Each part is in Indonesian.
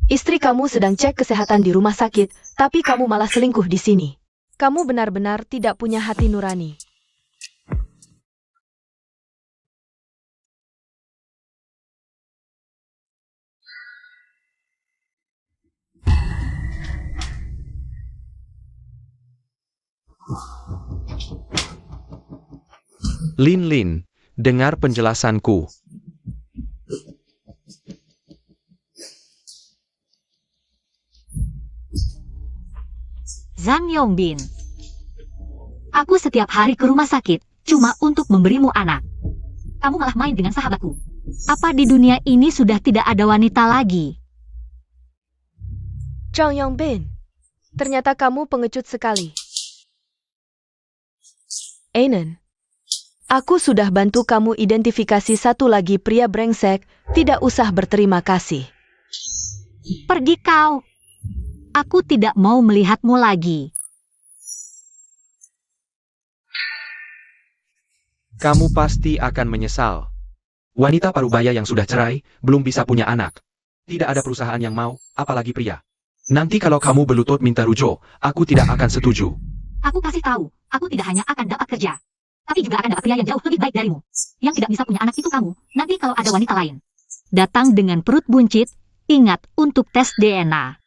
Istri kamu sedang cek kesehatan di rumah sakit, tapi kamu malah selingkuh di sini. Kamu benar-benar tidak punya hati nurani. Lin, dengar penjelasanku. Zhang Yongbin. Aku setiap hari ke rumah sakit, cuma untuk memberimu anak. Kamu malah main dengan sahabatku. Apa di dunia ini sudah tidak ada wanita lagi? Zhang Yongbin, ternyata kamu pengecut sekali. Ainen, aku sudah bantu kamu identifikasi satu lagi pria brengsek, tidak usah berterima kasih. Pergi kau. Aku tidak mau melihatmu lagi. Kamu pasti akan menyesal. Wanita parubaya yang sudah cerai, belum bisa punya anak. Tidak ada perusahaan yang mau, apalagi pria. Nanti kalau kamu berlutut minta rujuk, aku tidak akan setuju. Aku kasih tahu, aku tidak hanya akan dapat kerja, tapi juga akan dapat pria yang jauh lebih baik darimu. Yang tidak bisa punya anak itu kamu, nanti kalau ada wanita lain. Datang dengan perut buncit, ingat untuk tes DNA.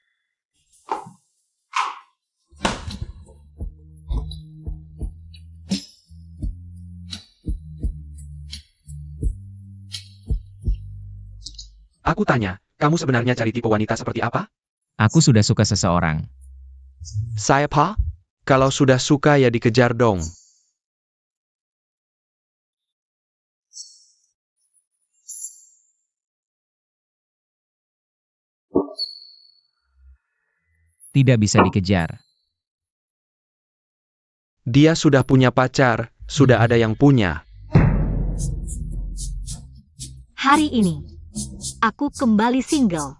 Aku tanya, kamu sebenarnya cari tipe wanita seperti apa? Aku sudah suka seseorang. Saya apa? Kalau sudah suka ya dikejar dong. Tidak bisa dikejar. Dia sudah punya pacar, sudah ada yang punya. Hari ini, aku kembali single.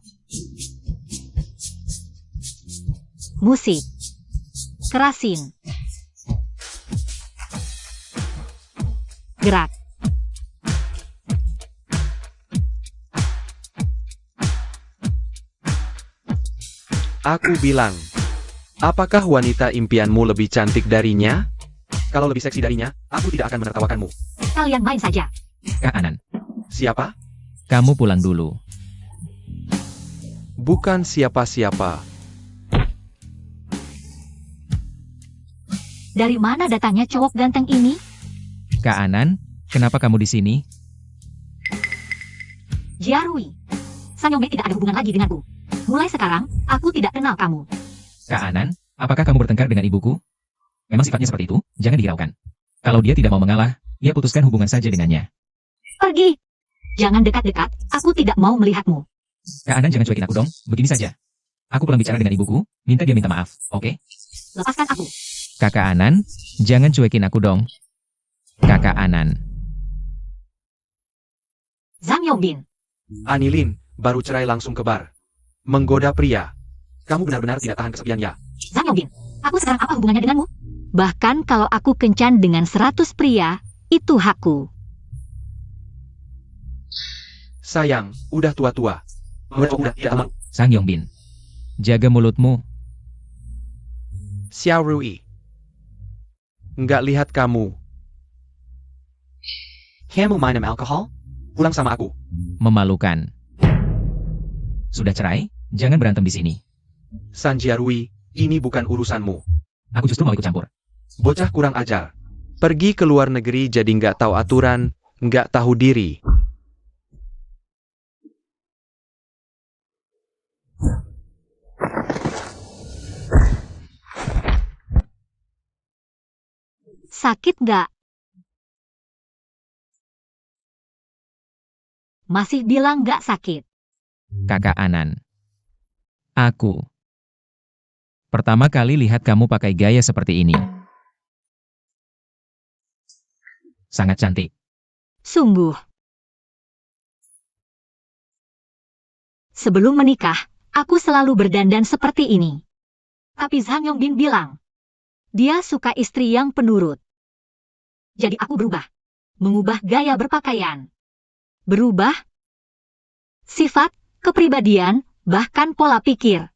Musik. Kerasin. Gerak. Aku bilang, apakah wanita impianmu lebih cantik darinya? Kalau lebih seksi darinya, aku tidak akan menertawakanmu. Kalian main saja. Kak Anan, Siapa? kamu pulang dulu. Bukan siapa-siapa. Dari mana datangnya cowok ganteng ini? Kak Anan, kenapa kamu di sini? Jiarui. Sanyome tidak ada hubungan lagi denganku. Mulai sekarang, aku tidak kenal kamu. Kak Anan, apakah kamu bertengkar dengan ibuku? Memang sifatnya seperti itu, jangan dihiraukan. Kalau dia tidak mau mengalah, ya putuskan hubungan saja dengannya. Pergi. Jangan dekat-dekat, aku tidak mau melihatmu. Kak Anan jangan cuekin aku dong, begini saja. Aku pulang bicara dengan ibuku, minta dia minta maaf, oke? Lepaskan aku. Kakak Anan, jangan cuekin aku dong. Kakak Anan. Zhang Yongbin. Anilin, baru cerai langsung ke bar. Menggoda pria. Kamu benar-benar tidak tahan kesepian ya? Zhang Yongbin, aku sekarang apa hubungannya denganmu? Bahkan kalau aku kencan dengan 100 pria, itu hakku. Sayang, udah tua-tua. Udah tidak mau. Sang Yongbin. Jaga mulutmu. Xiao Rui. Nggak lihat kamu. Kamu minum alkohol? Pulang sama aku. Memalukan. Sudah cerai? Jangan berantem di sini. Sanjia Rui, ini bukan urusanmu. Aku justru mau ikut campur. Bocah kurang ajar. Pergi ke luar negeri jadi nggak tahu aturan, nggak tahu diri. Sakit nggak? Masih bilang nggak sakit. Kakak Anan. Aku. Pertama kali lihat kamu pakai gaya seperti ini. Sangat cantik. Sungguh. Sebelum menikah, aku selalu berdandan seperti ini. Tapi Zhang Yongbin bilang, dia suka istri yang penurut. Jadi aku berubah. Mengubah gaya berpakaian. Berubah. Sifat, kepribadian, bahkan pola pikir.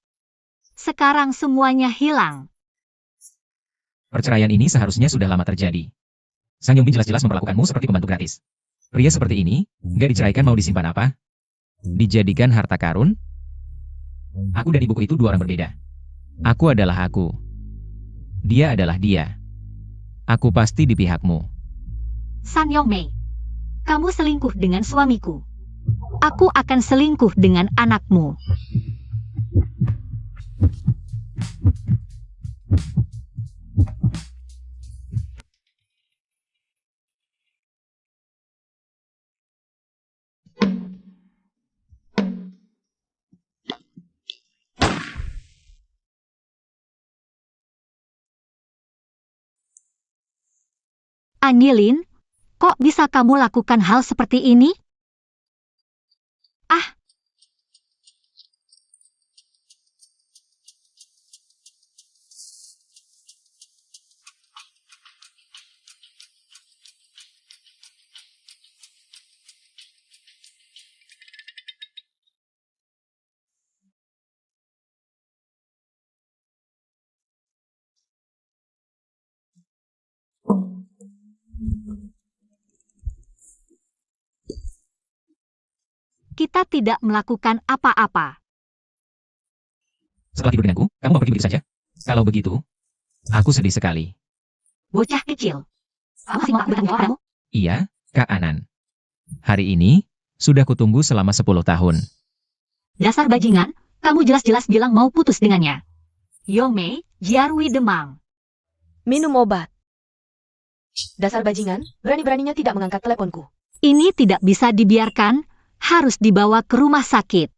Sekarang semuanya hilang. Perceraian ini seharusnya sudah lama terjadi. Sang Yongbin jelas-jelas memperlakukanmu seperti pembantu gratis. Pria seperti ini, nggak diceraikan mau disimpan apa? Dijadikan harta karun? Aku dan ibuku itu dua orang berbeda. Aku adalah aku. Dia adalah dia. Aku pasti di pihakmu. San Yongmei, kamu selingkuh dengan suamiku. Aku akan selingkuh dengan anakmu. Anilin, kok bisa kamu lakukan hal seperti ini? Ah, kita tidak melakukan apa-apa. Setelah tidur denganku, kamu mau pergi begitu saja? Kalau begitu, aku sedih sekali. Bocah kecil. Kamu masih mau aku bertanggung jawab padamu? Iya, Kak Anan. Hari ini, sudah kutunggu selama 10 tahun. Dasar bajingan, kamu jelas-jelas bilang mau putus dengannya. Yongmei, Jiarui demam. Minum obat. Dasar bajingan, berani-beraninya tidak mengangkat teleponku. Ini tidak bisa dibiarkan, harus dibawa ke rumah sakit.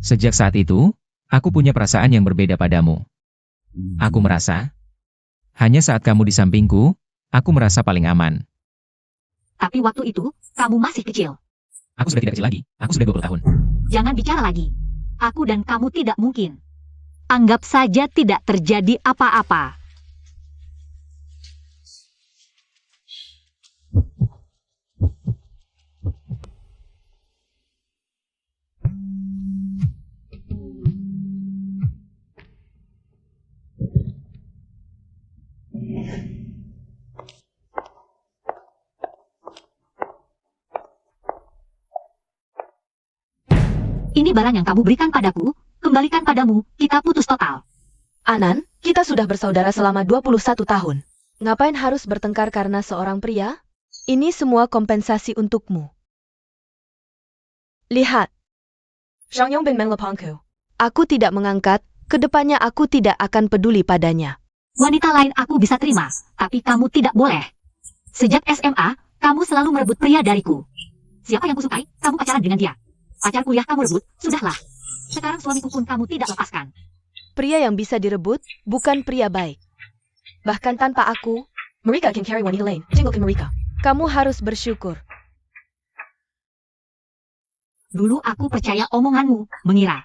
Sejak saat itu, aku punya perasaan yang berbeda padamu. Aku merasa, hanya saat kamu di sampingku, aku merasa paling aman. Tapi waktu itu, kamu masih kecil. Aku sudah tidak kecil lagi, aku sudah 20 tahun. Jangan bicara lagi. Aku dan kamu tidak mungkin. Anggap saja tidak terjadi apa-apa. Ini barang yang kamu berikan padaku, kembalikan padamu, kita putus total. Anan, kita sudah bersaudara selama 21 tahun. Ngapain harus bertengkar karena seorang pria? Ini semua kompensasi untukmu. Lihat. Zhang Yongbin mengelepangku. Aku tidak mengangkat, kedepannya aku tidak akan peduli padanya. Wanita lain aku bisa terima, tapi kamu tidak boleh. Sejak SMA, kamu selalu merebut pria dariku. Siapa yang kusukai, kamu pacaran dengan dia. Pacar kuliah kamu rebut, sudahlah. Sekarang suamiku pun kamu tidak lepaskan. Pria yang bisa direbut, bukan pria baik. Bahkan tanpa aku, mereka can carry wanita lain, tinggalkan mereka. Kamu harus bersyukur. Dulu aku percaya omonganmu, mengira.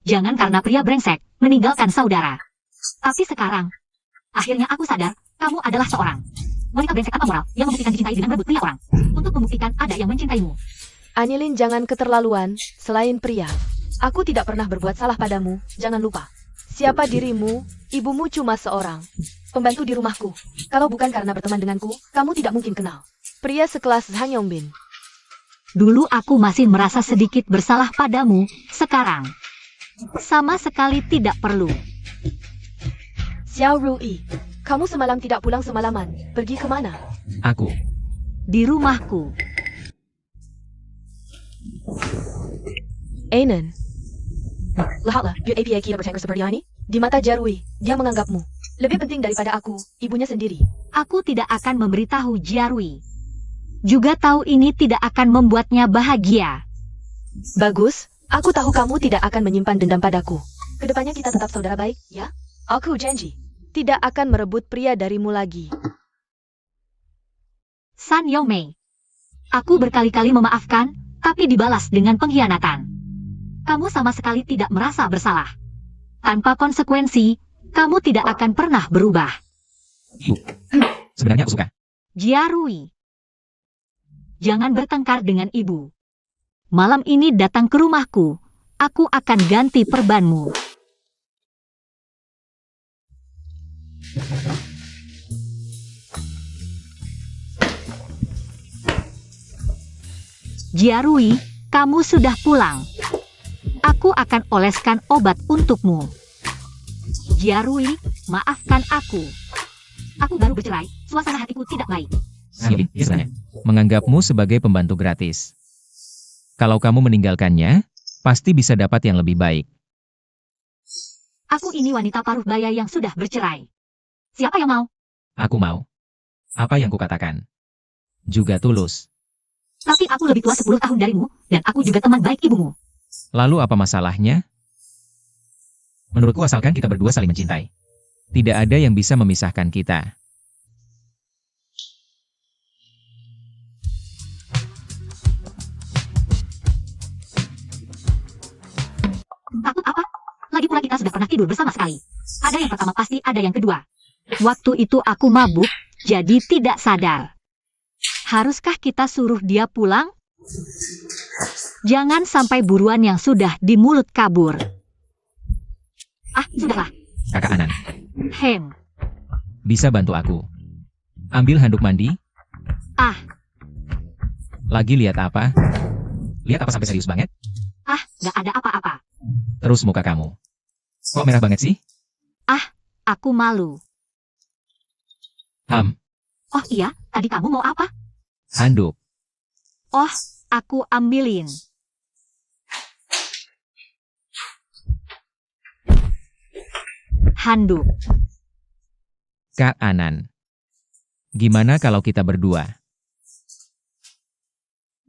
Jangan karena pria brengsek, meninggalkan saudara. Tapi sekarang, akhirnya aku sadar, kamu adalah seorang wanita brengsek tanpa moral yang membuktikan dicintai dengan merebut pria orang. Untuk membuktikan ada yang mencintaimu. Anilin, jangan keterlaluan, selain pria. Aku tidak pernah berbuat salah padamu, jangan lupa. Siapa dirimu, ibumu cuma seorang pembantu di rumahku. Kalau bukan karena berteman denganku, kamu tidak mungkin kenal. Pria sekelas Zhang Yongbin. Dulu aku masih merasa sedikit bersalah padamu, sekarang sama sekali tidak perlu. Xiao Rui, kamu semalam tidak pulang semalaman, pergi kemana? Aku. Di rumahku. Anan. Lihatlah, Build API kita bertengkar seperti ini. Di mata Jarui, dia menganggapmu lebih penting daripada aku, ibunya sendiri. Aku tidak akan memberitahu Jiarui. Juga tahu ini tidak akan membuatnya bahagia. Bagus, aku tahu kamu tidak akan menyimpan dendam padaku. Kedepannya kita tetap saudara baik, ya? Aku janji, tidak akan merebut pria darimu lagi. San Yongmei. Aku berkali-kali memaafkan, tapi dibalas dengan pengkhianatan. Kamu sama sekali tidak merasa bersalah. Tanpa konsekuensi, kamu tidak akan pernah berubah. Ibu, sebenarnya aku suka. Jiarui, jangan bertengkar dengan ibu. Malam ini datang ke rumahku. Aku akan ganti perbanmu. Jiarui, kamu sudah pulang. Aku akan oleskan obat untukmu. Jiarui, maafkan aku. Aku baru bercerai, suasana hatiku tidak baik. Sangyobin, dia sebenarnya menganggapmu sebagai pembantu gratis. Kalau kamu meninggalkannya, pasti bisa dapat yang lebih baik. Aku ini wanita paruh baya yang sudah bercerai. Siapa yang mau? Aku mau. Apa yang kukatakan? Juga tulus. Tapi aku lebih tua 10 tahun darimu, dan aku juga teman baik ibumu. Lalu apa masalahnya? Menurutku asalkan kita berdua saling mencintai. Tidak ada yang bisa memisahkan kita. Takut apa? Lagi pula kita sudah pernah tidur bersama sekali. Ada yang pertama pasti ada yang kedua. Waktu itu aku mabuk, jadi tidak sadar. Haruskah kita suruh dia pulang? Jangan sampai buruan yang sudah di mulut kabur. Ah, sudahlah. Kakak Anan, Hem. bisa bantu aku? Ambil handuk mandi. Ah. Lagi lihat apa? Lihat apa sampai serius banget? Ah, gak ada apa-apa. Terus muka kamu. Kok merah banget sih? Aku malu. Oh iya, tadi kamu mau apa? Handuk. Oh, aku ambilin. Handuk. Kak Anan. Gimana kalau kita berdua?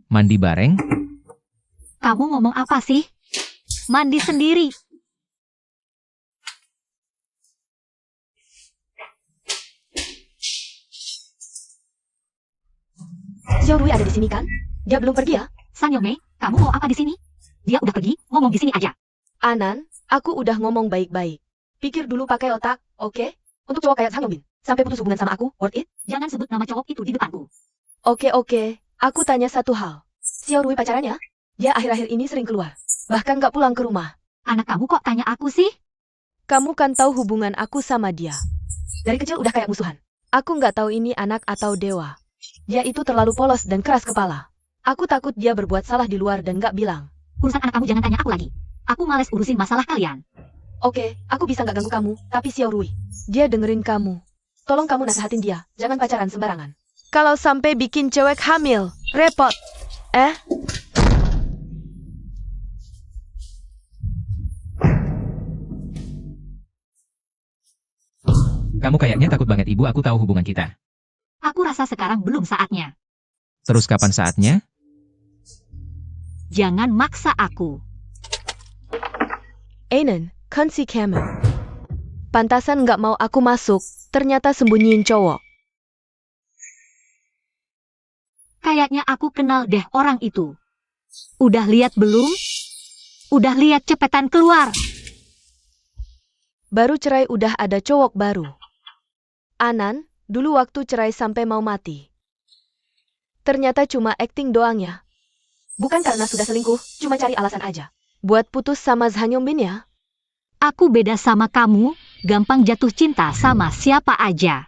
Mandi bareng? Kamu ngomong apa sih? Mandi sendiri. Xiaorui ada di sini kan? Dia belum pergi ya? Sanyome, kamu mau apa di sini? Dia udah pergi, ngomong di sini aja. Anan, aku udah ngomong baik-baik. Pikir dulu pakai otak, oke? Untuk cowok kayak Sang Yongbin, sampai putus hubungan sama aku, worth it? Jangan sebut nama cowok itu di depanku. Oke, aku tanya satu hal. Xiaorui pacarannya? Dia akhir-akhir ini sering keluar. Bahkan gak pulang ke rumah. Anak kamu kok tanya aku sih? Kamu kan tahu hubungan aku sama dia. Dari kecil udah kayak musuhan. Aku nggak tahu ini anak atau dewa. Dia itu terlalu polos dan keras kepala. Aku takut dia berbuat salah di luar dan nggak bilang. Urusan anak kamu jangan tanya aku lagi. Aku males urusin masalah kalian. Oke, aku bisa nggak ganggu kamu, tapi Xiaorui, dia dengerin kamu. Tolong kamu nasihatin dia, jangan pacaran sembarangan. Kalau sampai bikin cewek hamil, repot. Kamu kayaknya takut banget ibu aku tahu hubungan kita. Aku rasa sekarang belum saatnya. Terus kapan saatnya? Jangan maksa aku. Anan, kan si Kamu. Pantasan nggak mau aku masuk, ternyata sembunyiin cowok. Kayaknya aku kenal deh orang itu. Udah lihat belum? Udah lihat, cepetan keluar. Baru cerai udah ada cowok baru. Anan, dulu waktu cerai sampai mau mati. Ternyata cuma acting doang ya. Bukan karena sudah selingkuh, cuma cari alasan aja. Buat putus sama Sang Yongbin ya. Aku beda sama kamu, gampang jatuh cinta sama siapa aja.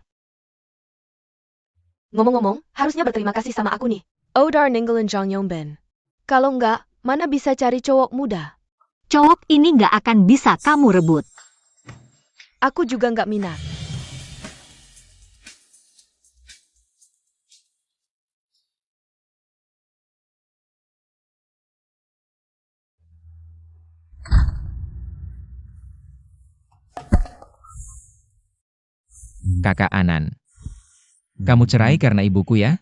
Ngomong-ngomong, harusnya berterima kasih sama aku nih. Odar ninggalin Sang Yongbin. Kalau nggak, mana bisa cari cowok muda? Cowok ini nggak akan bisa kamu rebut. Aku juga nggak minat. Kakak Anan. Kamu cerai karena ibuku ya?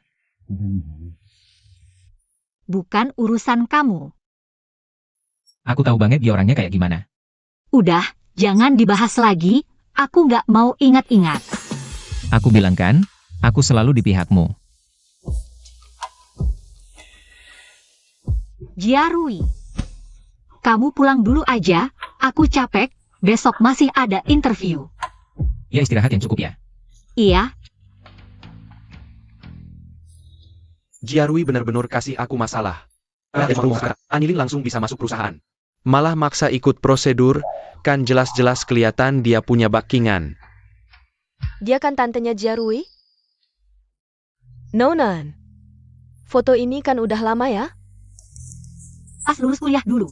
Bukan urusan kamu. Aku tahu banget dia orangnya kayak gimana. Udah, jangan dibahas lagi. Aku nggak mau ingat-ingat. Aku bilang kan, aku selalu di pihakmu. Jiarui, kamu pulang dulu aja. Aku capek. Besok masih ada interview. Ya istirahat yang cukup ya. Iya, Jiarui benar-benar kasih aku masalah. Anilin langsung bisa masuk perusahaan. Malah maksa ikut prosedur, kan jelas-jelas kelihatan dia punya backingan. Dia kan tantenya Jiarui? Nonan. Foto ini kan udah lama ya? pas lulus kuliah dulu.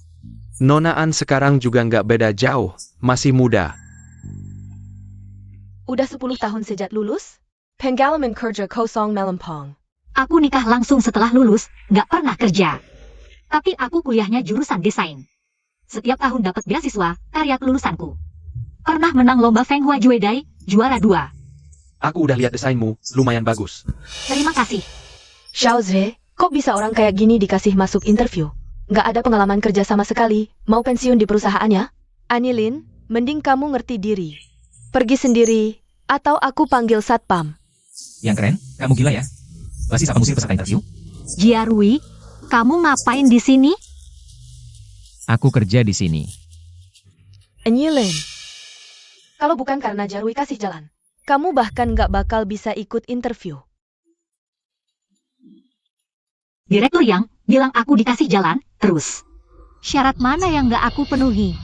Nonaan sekarang juga nggak beda jauh, masih muda. Udah 10 tahun sejak lulus? Pengalaman kerja kosong melempong. Aku nikah langsung setelah lulus, nggak pernah kerja. Tapi aku kuliahnya jurusan desain. Setiap tahun dapat beasiswa, karya kelulusanku. Pernah menang lomba Feng Hua Juedai, juara 2. Aku udah lihat desainmu, lumayan bagus. Terima kasih. Xiaozhe, kok bisa orang kayak gini dikasih masuk interview? Nggak ada pengalaman kerja sama sekali, mau pensiun di perusahaannya? Anilin, mending kamu ngerti diri. Pergi sendiri, atau aku panggil satpam. Yang keren, kamu gila ya. Basis apa musir peserta interview? Jiarui, kamu ngapain di sini? Aku kerja di sini. Anilin. Kalau bukan karena Jarui kasih jalan, kamu bahkan nggak bakal bisa ikut interview. Direktur Yang bilang aku dikasih jalan, terus. Syarat mana yang nggak aku penuhi?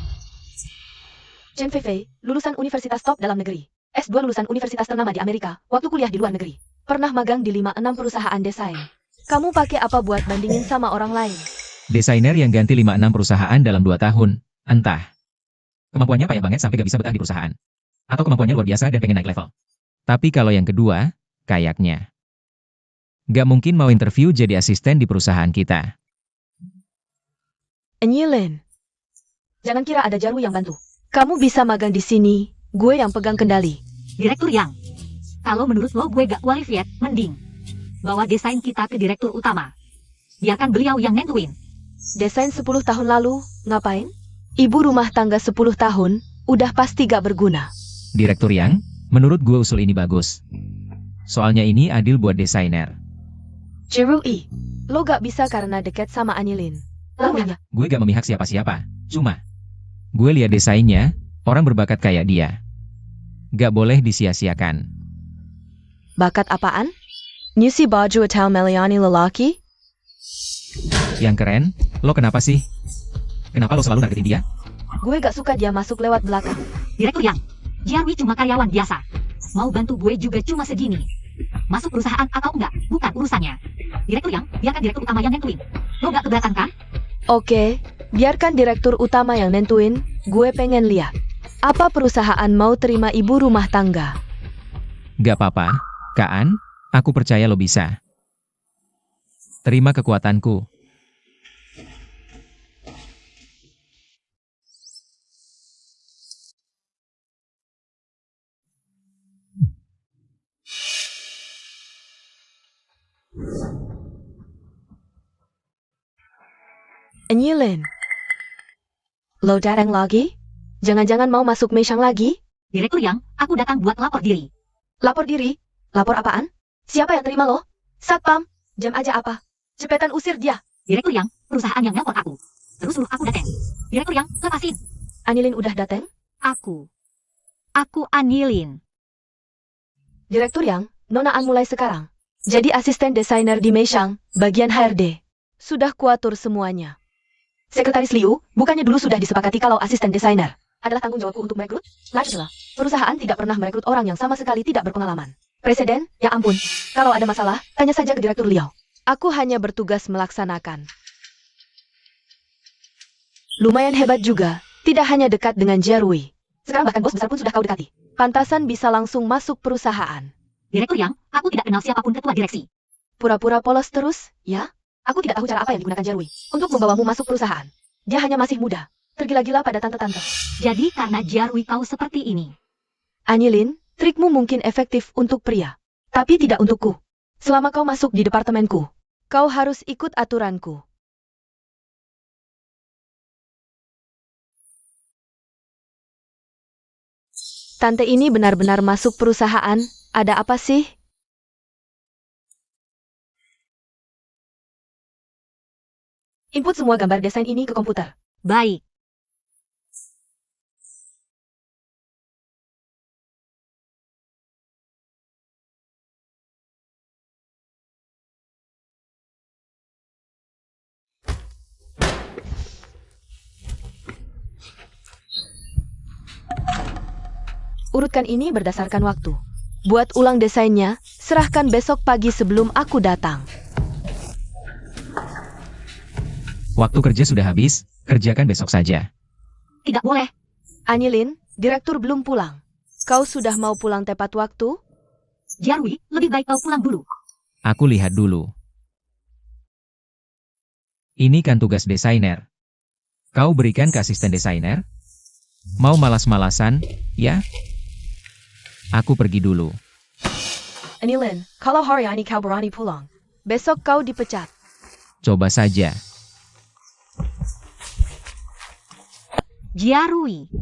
Chen Feifei, lulusan universitas top dalam negeri. S2 lulusan universitas ternama di Amerika, waktu kuliah di luar negeri. Pernah magang di 5-6 perusahaan desain. Kamu pakai apa buat bandingin sama orang lain? Desainer yang ganti 5-6 perusahaan dalam 2 tahun. Entah. Kemampuannya payah banget sampai gak bisa betah di perusahaan. Atau kemampuannya luar biasa dan pengen naik level. Tapi kalau yang kedua, kayaknya gak mungkin mau interview jadi asisten di perusahaan kita. Anilin. Jangan kira ada Jarui yang bantu. Kamu bisa magang di sini, gue yang pegang kendali. Direktur Yang, kalau menurut lo gue gak qualified, mending bawa desain kita ke direktur utama. Biarkan beliau yang nentuin. Desain 10 tahun lalu, ngapain? Ibu rumah tangga 10 tahun, udah pasti gak berguna. Direktur Yang, menurut gue usul ini bagus. Soalnya ini adil buat desainer. Jarui, lo gak bisa karena dekat sama Anilin. Lalu Gue gak memihak siapa-siapa. Cuma, gue lihat desainnya, orang berbakat kayak dia. Gak boleh disia-siakan. bakat apaan? Nyusi baju atau meliani lelaki? Yang keren, lo kenapa sih? Kenapa lo selalu nargetin dia? Gue gak suka dia masuk lewat belakang. Direktur Yang, Jiarui cuma karyawan biasa. Mau bantu gue juga cuma segini. Masuk perusahaan atau enggak, bukan urusannya. Direktur Yang, biarkan direktur utama yang nentuin. Lo gak keberatan kan? Oke, biarkan direktur utama yang nentuin, gue pengen lihat. Apa perusahaan mau terima ibu rumah tangga? Gak apa-apa, Kaan, aku percaya lo bisa. Terima kekuatanku. Anilin. Lo datang lagi? Jangan-jangan mau masuk Meishang lagi? Direktur Yang, aku datang buat lapor diri. Lapor diri? Lapor apaan? Siapa yang terima lo? Satpam? Jam aja apa? Cepetan usir dia. Direktur Yang, perusahaan yang nelpon aku. Terus suruh aku datang. Direktur Yang, lepasin. Anilin udah datang? Aku Anilin. Direktur Yang, nonaan mulai sekarang. Jadi asisten desainer di Meishang, bagian HRD. Sudah kuatur semuanya. Sekretaris Liu, bukannya dulu sudah disepakati kalau asisten desainer adalah tanggung jawabku untuk merekrut? Lagipula, perusahaan tidak pernah merekrut orang yang sama sekali tidak berpengalaman. Presiden, ya ampun. Kalau ada masalah, tanya saja ke Direktur Liu. Aku hanya bertugas melaksanakan. Lumayan hebat juga, tidak hanya dekat dengan Jarui. Sekarang bahkan bos besar pun sudah kau dekati. Pantasan bisa langsung masuk perusahaan. Direktur Yang, aku tidak kenal siapapun ketua direksi. Pura-pura polos terus, ya? Aku tidak tahu cara apa yang digunakan Jarui untuk membawamu masuk perusahaan. Dia hanya masih muda, tergila-gila pada tante-tante. Jadi karena Jarui kau seperti ini. Anilin, trikmu mungkin efektif untuk pria, tapi tidak untukku. Selama kau masuk di departemenku, kau harus ikut aturanku. Tante ini benar-benar masuk perusahaan, ada apa sih? Input semua gambar desain ini ke komputer. Baik. Urutkan ini berdasarkan waktu. Buat ulang desainnya, serahkan besok pagi sebelum aku datang. Waktu kerja sudah habis, kerjakan besok saja. Tidak boleh. Anilin, direktur belum pulang. Kau sudah mau pulang tepat waktu? Jarwi, lebih baik kau pulang dulu. Aku lihat dulu. Ini kan tugas desainer. Kau berikan ke asisten desainer? Mau malas-malasan, ya? Aku pergi dulu. Anilin, kalau hari ini kau berani pulang, besok kau dipecat. Coba saja. Jarwi.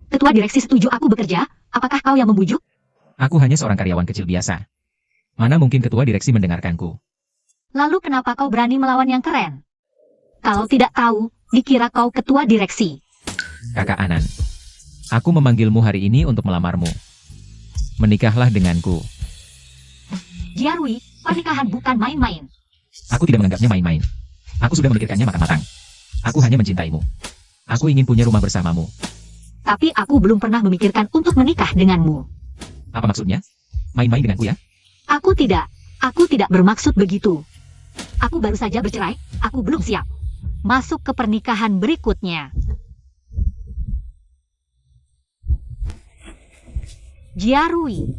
Ketua direksi setuju aku bekerja, apakah kau yang membujuk? Aku hanya seorang karyawan kecil biasa. Mana mungkin ketua direksi mendengarkanku? Lalu kenapa kau berani melawan yang keren? Kalau tidak tahu, dikira kau ketua direksi. Kakak Anan, aku memanggilmu hari ini untuk melamarmu. Menikahlah denganku. Jarwi, pernikahan bukan main-main. Aku tidak menganggapnya main-main. Aku sudah memikirkannya matang-matang. Aku hanya mencintaimu. Aku ingin punya rumah bersamamu. Tapi aku belum pernah memikirkan untuk menikah denganmu. Apa maksudnya? Main-main denganku ya? Aku tidak bermaksud begitu. Aku baru saja bercerai, aku belum siap. Masuk ke pernikahan berikutnya. Jarwi.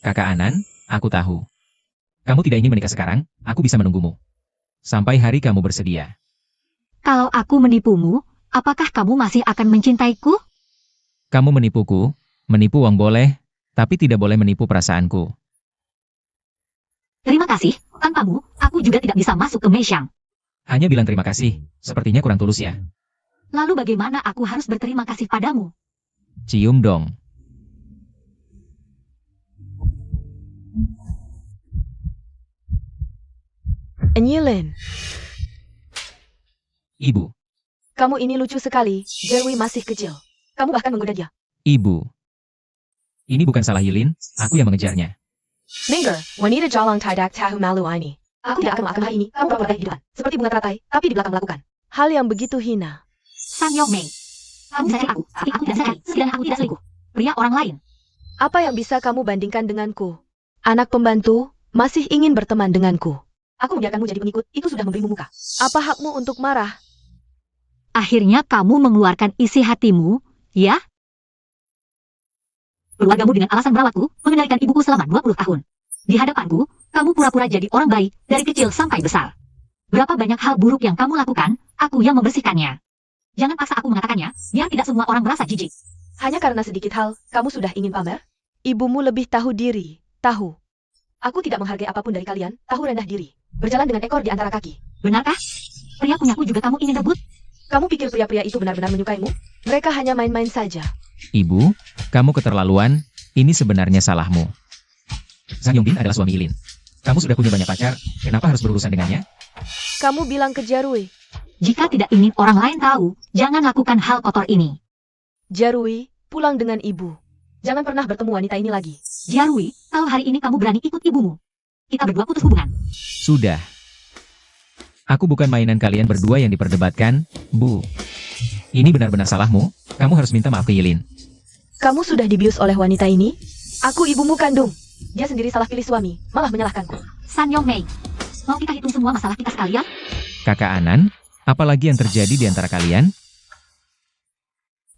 Kakak Anan, aku tahu. Kamu tidak ingin menikah sekarang, aku bisa menunggumu. Sampai hari kamu bersedia. Kalau aku menipumu, apakah kamu masih akan mencintaiku? Kamu menipuku, menipu uang boleh, tapi tidak boleh menipu perasaanku. Terima kasih, tanpamu, aku juga tidak bisa masuk ke Meishang. Hanya bilang terima kasih, sepertinya kurang tulus ya. Lalu bagaimana aku harus berterima kasih padamu? Cium dong. Anilin, Ibu, kamu ini lucu sekali. Jarwi masih kecil. Kamu bahkan menggoda dia. ibu. Ini bukan salah Yilin, aku yang mengejarnya. Minggir, wanita jalang tidak tahu malu ini. Aku tidak akan memaafkan hari ini. Kamu pura-pura hidupan. Seperti bunga teratai, tapi di belakang melakukan hal yang begitu hina. Sang Yong Mei. Kamu mencari aku, tapi aku tidak mencari. Setidaknya aku tidak selingkuh. Pria orang lain. Apa yang bisa kamu bandingkan denganku? Anak pembantu masih ingin berteman denganku. Aku membiarkanmu jadi pengikut, itu sudah memberimu muka. Apa hakmu untuk marah? Akhirnya kamu mengeluarkan isi hatimu, ya? Keluargamu dengan alasan merawatku, mengendalikan ibuku selama 20 tahun. Di hadapanku, kamu pura-pura jadi orang baik, dari kecil sampai besar. Berapa banyak hal buruk yang kamu lakukan, aku yang membersihkannya. Jangan paksa aku mengatakannya, biar tidak semua orang merasa jijik. Hanya karena sedikit hal, kamu sudah ingin pamer? Ibumu lebih tahu diri, tahu. Aku tidak menghargai apapun dari kalian, tahu rendah diri. Berjalan dengan ekor di antara kaki. Benarkah? Pria punyaku juga kamu ingin rebut? Kamu pikir pria-pria itu benar-benar menyukaimu? Mereka hanya main-main saja. Ibu, kamu keterlaluan, ini sebenarnya salahmu. Sang Yongbin adalah suami Yilin. Kamu sudah punya banyak pacar, kenapa harus berurusan dengannya? Kamu bilang ke Jarwi. Jika tidak ingin orang lain tahu, jangan lakukan hal kotor ini. Jarwi, pulang dengan ibu. Jangan pernah bertemu wanita ini lagi. Jarwi, kalau hari ini kamu berani ikut ibumu, kita berdua putus hubungan. Sudah. Aku bukan mainan kalian berdua yang diperdebatkan, Bu. Ini benar-benar salahmu, kamu harus minta maaf ke Yilin. Kamu sudah dibius oleh wanita ini? Aku ibumu kandung. Dia sendiri salah pilih suami, malah menyalahkanku. San Yong Mei, mau kita hitung semua masalah kita sekalian? Kakak Anan, apalagi yang terjadi di antara kalian?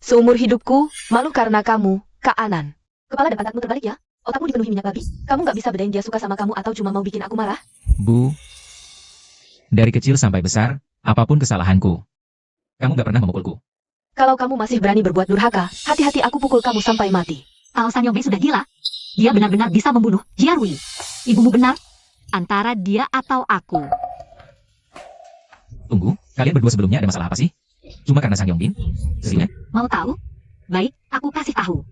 Seumur hidupku, malu karena kamu, Kak Anan. Kepala dan pantatmu terbalik ya? Otakmu dipenuhi minyak babi? Kamu nggak bisa bedain dia suka sama kamu atau cuma mau bikin aku marah? Bu. Dari kecil sampai besar, apapun kesalahanku. Kamu gak pernah memukulku. Kalau kamu masih berani berbuat durhaka, hati-hati aku pukul kamu sampai mati. Kalau San Yong Mei sudah gila, dia benar-benar bisa membunuh Jarwi. Ibumu benar, antara dia atau aku. Tunggu, kalian berdua sebelumnya ada masalah apa sih? Cuma karena Sang Yongbin? Zina? Mau tahu? Baik, aku kasih tahu.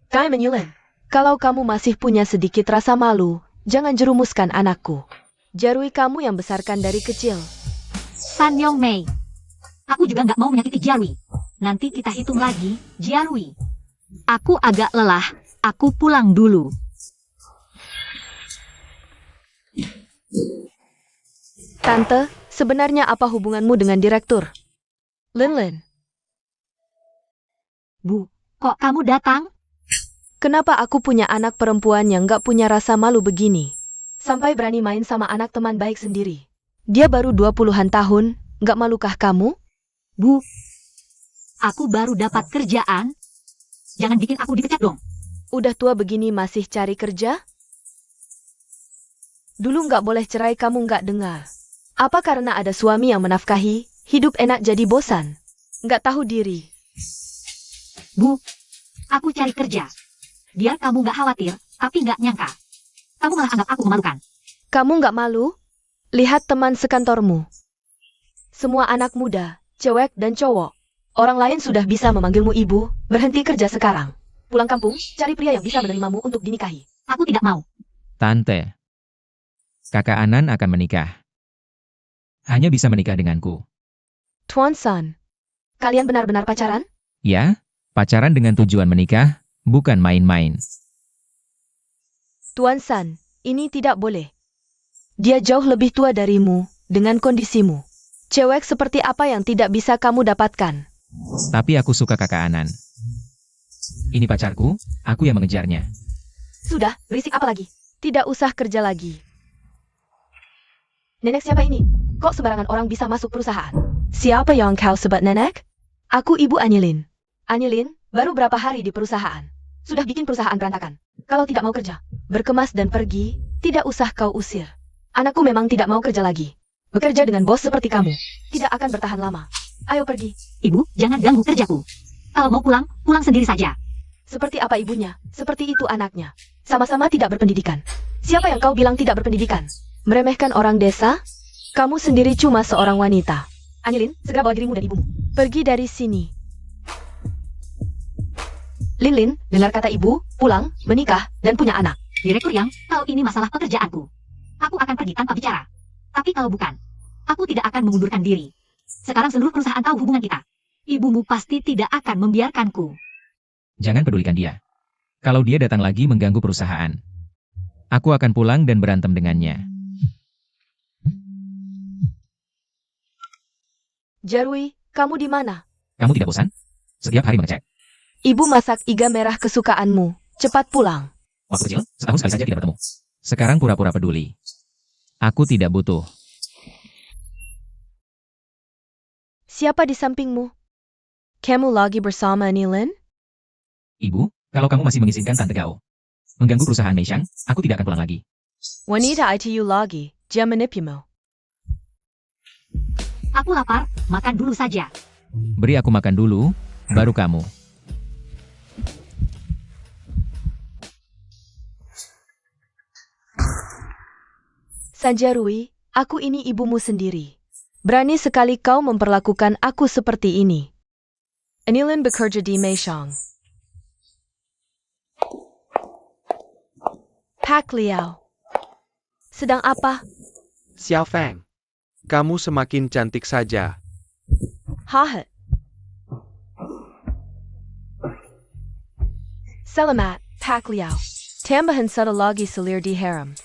Diamond Yulin, kalau kamu masih punya sedikit rasa malu, jangan jerumuskan anakku. Jarwi kamu yang besarkan dari kecil. San Yong Mei, aku juga nggak mau menyakiti Jarwi. Nanti kita hitung lagi, Jarwi. Aku agak lelah, aku pulang dulu. Tante, sebenarnya apa hubunganmu dengan direktur? Lin. Bu, kok kamu datang? Kenapa aku punya anak perempuan yang gak punya rasa malu begini? Sampai berani main sama anak teman baik sendiri. Dia baru 20-an tahun, gak malukah kamu? Bu, aku baru dapat kerjaan. Jangan bikin aku dipecat dong. Udah tua begini masih cari kerja? Dulu gak boleh cerai kamu gak dengar. Apa karena ada suami yang menafkahi, hidup enak jadi bosan? Gak tahu diri. Bu, aku cari kerja. Biar kamu gak khawatir, tapi gak nyangka. Kamu malah anggap aku memalukan. Kamu gak malu? Lihat teman sekantormu. Semua anak muda, cewek dan cowok. Orang lain sudah bisa memanggilmu ibu, berhenti kerja sekarang. Pulang kampung, cari pria yang bisa menerimamu untuk dinikahi. Aku tidak mau. Tante, kakak Anan akan menikah. Hanya bisa menikah denganku. Tuan San, kalian benar-benar pacaran? Ya, pacaran dengan tujuan menikah, bukan main-main. Tuan San, ini tidak boleh. Dia jauh lebih tua darimu, dengan kondisimu. Cewek seperti apa yang tidak bisa kamu dapatkan? Tapi aku suka kakak Anan. Ini pacarku, aku yang mengejarnya. Sudah, berisik apa lagi? Tidak usah kerja lagi. Nenek siapa ini? Kok sembarangan orang bisa masuk perusahaan? Siapa yang kau sebut nenek? Aku Ibu Anyelin. Anyelin, baru berapa hari di perusahaan? Sudah bikin perusahaan berantakan. Kalau tidak mau kerja, berkemas dan pergi, tidak usah kau usir. Anakku memang tidak mau kerja lagi. Bekerja dengan bos seperti kamu, tidak akan bertahan lama. Ayo pergi. Ibu, jangan ganggu kerjaku. Kalau mau pulang, pulang sendiri saja. Seperti apa ibunya, seperti itu anaknya. Sama-sama tidak berpendidikan. Siapa yang kau bilang tidak berpendidikan? Meremehkan orang desa? Kamu sendiri cuma seorang wanita. Anyelin, segera bawa dirimu dan ibumu. Pergi dari sini. Lin, dengar kata ibu, pulang, menikah, dan punya anak. Direktur Yang, kalau ini masalah pekerjaanku. Aku akan pergi tanpa bicara. Tapi kalau bukan, aku tidak akan mengundurkan diri. Sekarang seluruh perusahaan tahu hubungan kita. Ibumu pasti tidak akan membiarkanku. Jangan pedulikan dia. Kalau dia datang lagi mengganggu perusahaan, aku akan pulang dan berantem dengannya. Jarwi, kamu di mana? Kamu tidak bosan? Setiap hari mengecek. Ibu masak iga merah kesukaanmu. Cepat pulang. Waktu kecil, setahun sekali saja tidak bertemu. Sekarang pura-pura peduli. Aku tidak butuh. Siapa di sampingmu? Kamu lagi bersama Anilin? Ibu, kalau kamu masih mengizinkan Tante Gao mengganggu perusahaan Meishang, aku tidak akan pulang lagi. Wanita ITU lagi, dia menipumu. Aku lapar, makan dulu saja. Beri aku makan dulu, baru kamu. Sanjarwi, aku ini ibumu sendiri. Berani sekali kau memperlakukan aku seperti ini. Anilin bekerja di Meishang. Pak Liao. Sedang apa? Xiao Feng, kamu semakin cantik saja. Hahat. Selamat, Pak Liao. Tambahan satu lagi selir di harem.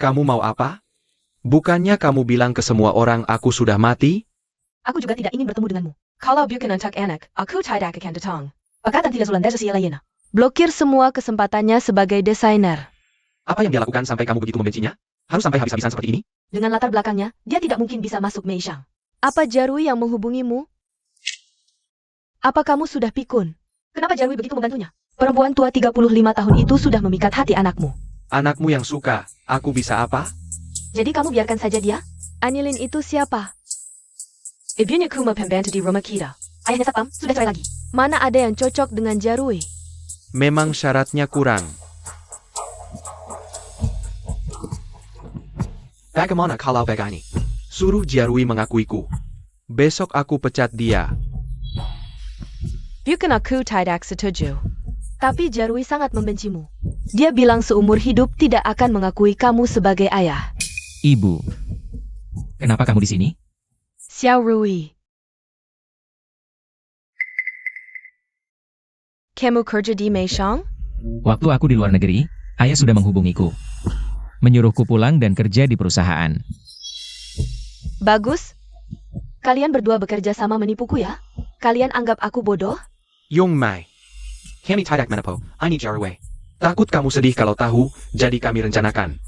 Kamu mau apa? Bukannya kamu bilang ke semua orang aku sudah mati? Aku juga tidak ingin bertemu denganmu. Kalau bukan untuk anak, aku tidak akan datang. Pakatan tidak sulan desa lainnya. Blokir semua kesempatannya sebagai desainer. Apa yang dia lakukan sampai kamu begitu membencinya? Harus sampai habis-habisan seperti ini? Dengan latar belakangnya, dia tidak mungkin bisa masuk Meishang. Apa Jarwi yang menghubungimu? Apa kamu sudah pikun? Kenapa Jarwi begitu membantunya? Perempuan tua 35 tahun itu sudah memikat hati anakmu. Anakmu yang suka, aku bisa apa? Jadi kamu biarkan saja dia? Anilin itu siapa? Ibunya Kuma pembantu di rumah kita. Ayahnya Satpam, sudah cerai lagi. Mana ada yang cocok dengan Jarwi? Memang syaratnya kurang. Bagaimana kalau begini? Suruh Jarwi mengakuiku. Besok aku pecat dia. Bukan aku tidak setuju. Tapi Jarwi sangat membencimu. Dia bilang seumur hidup tidak akan mengakui kamu sebagai ayah. Ibu, kenapa kamu di sini? Xiao Rui. Kamu kerja di Meishang? Waktu aku di luar negeri, ayah sudah menghubungiku. menyuruhku pulang dan kerja di perusahaan. Bagus. Kalian berdua bekerja sama menipuku ya? Kalian anggap aku bodoh? Yong Mai. Kami tidak menepo, I need your way. Takut kamu sedih kalau tahu, jadi kami rencanakan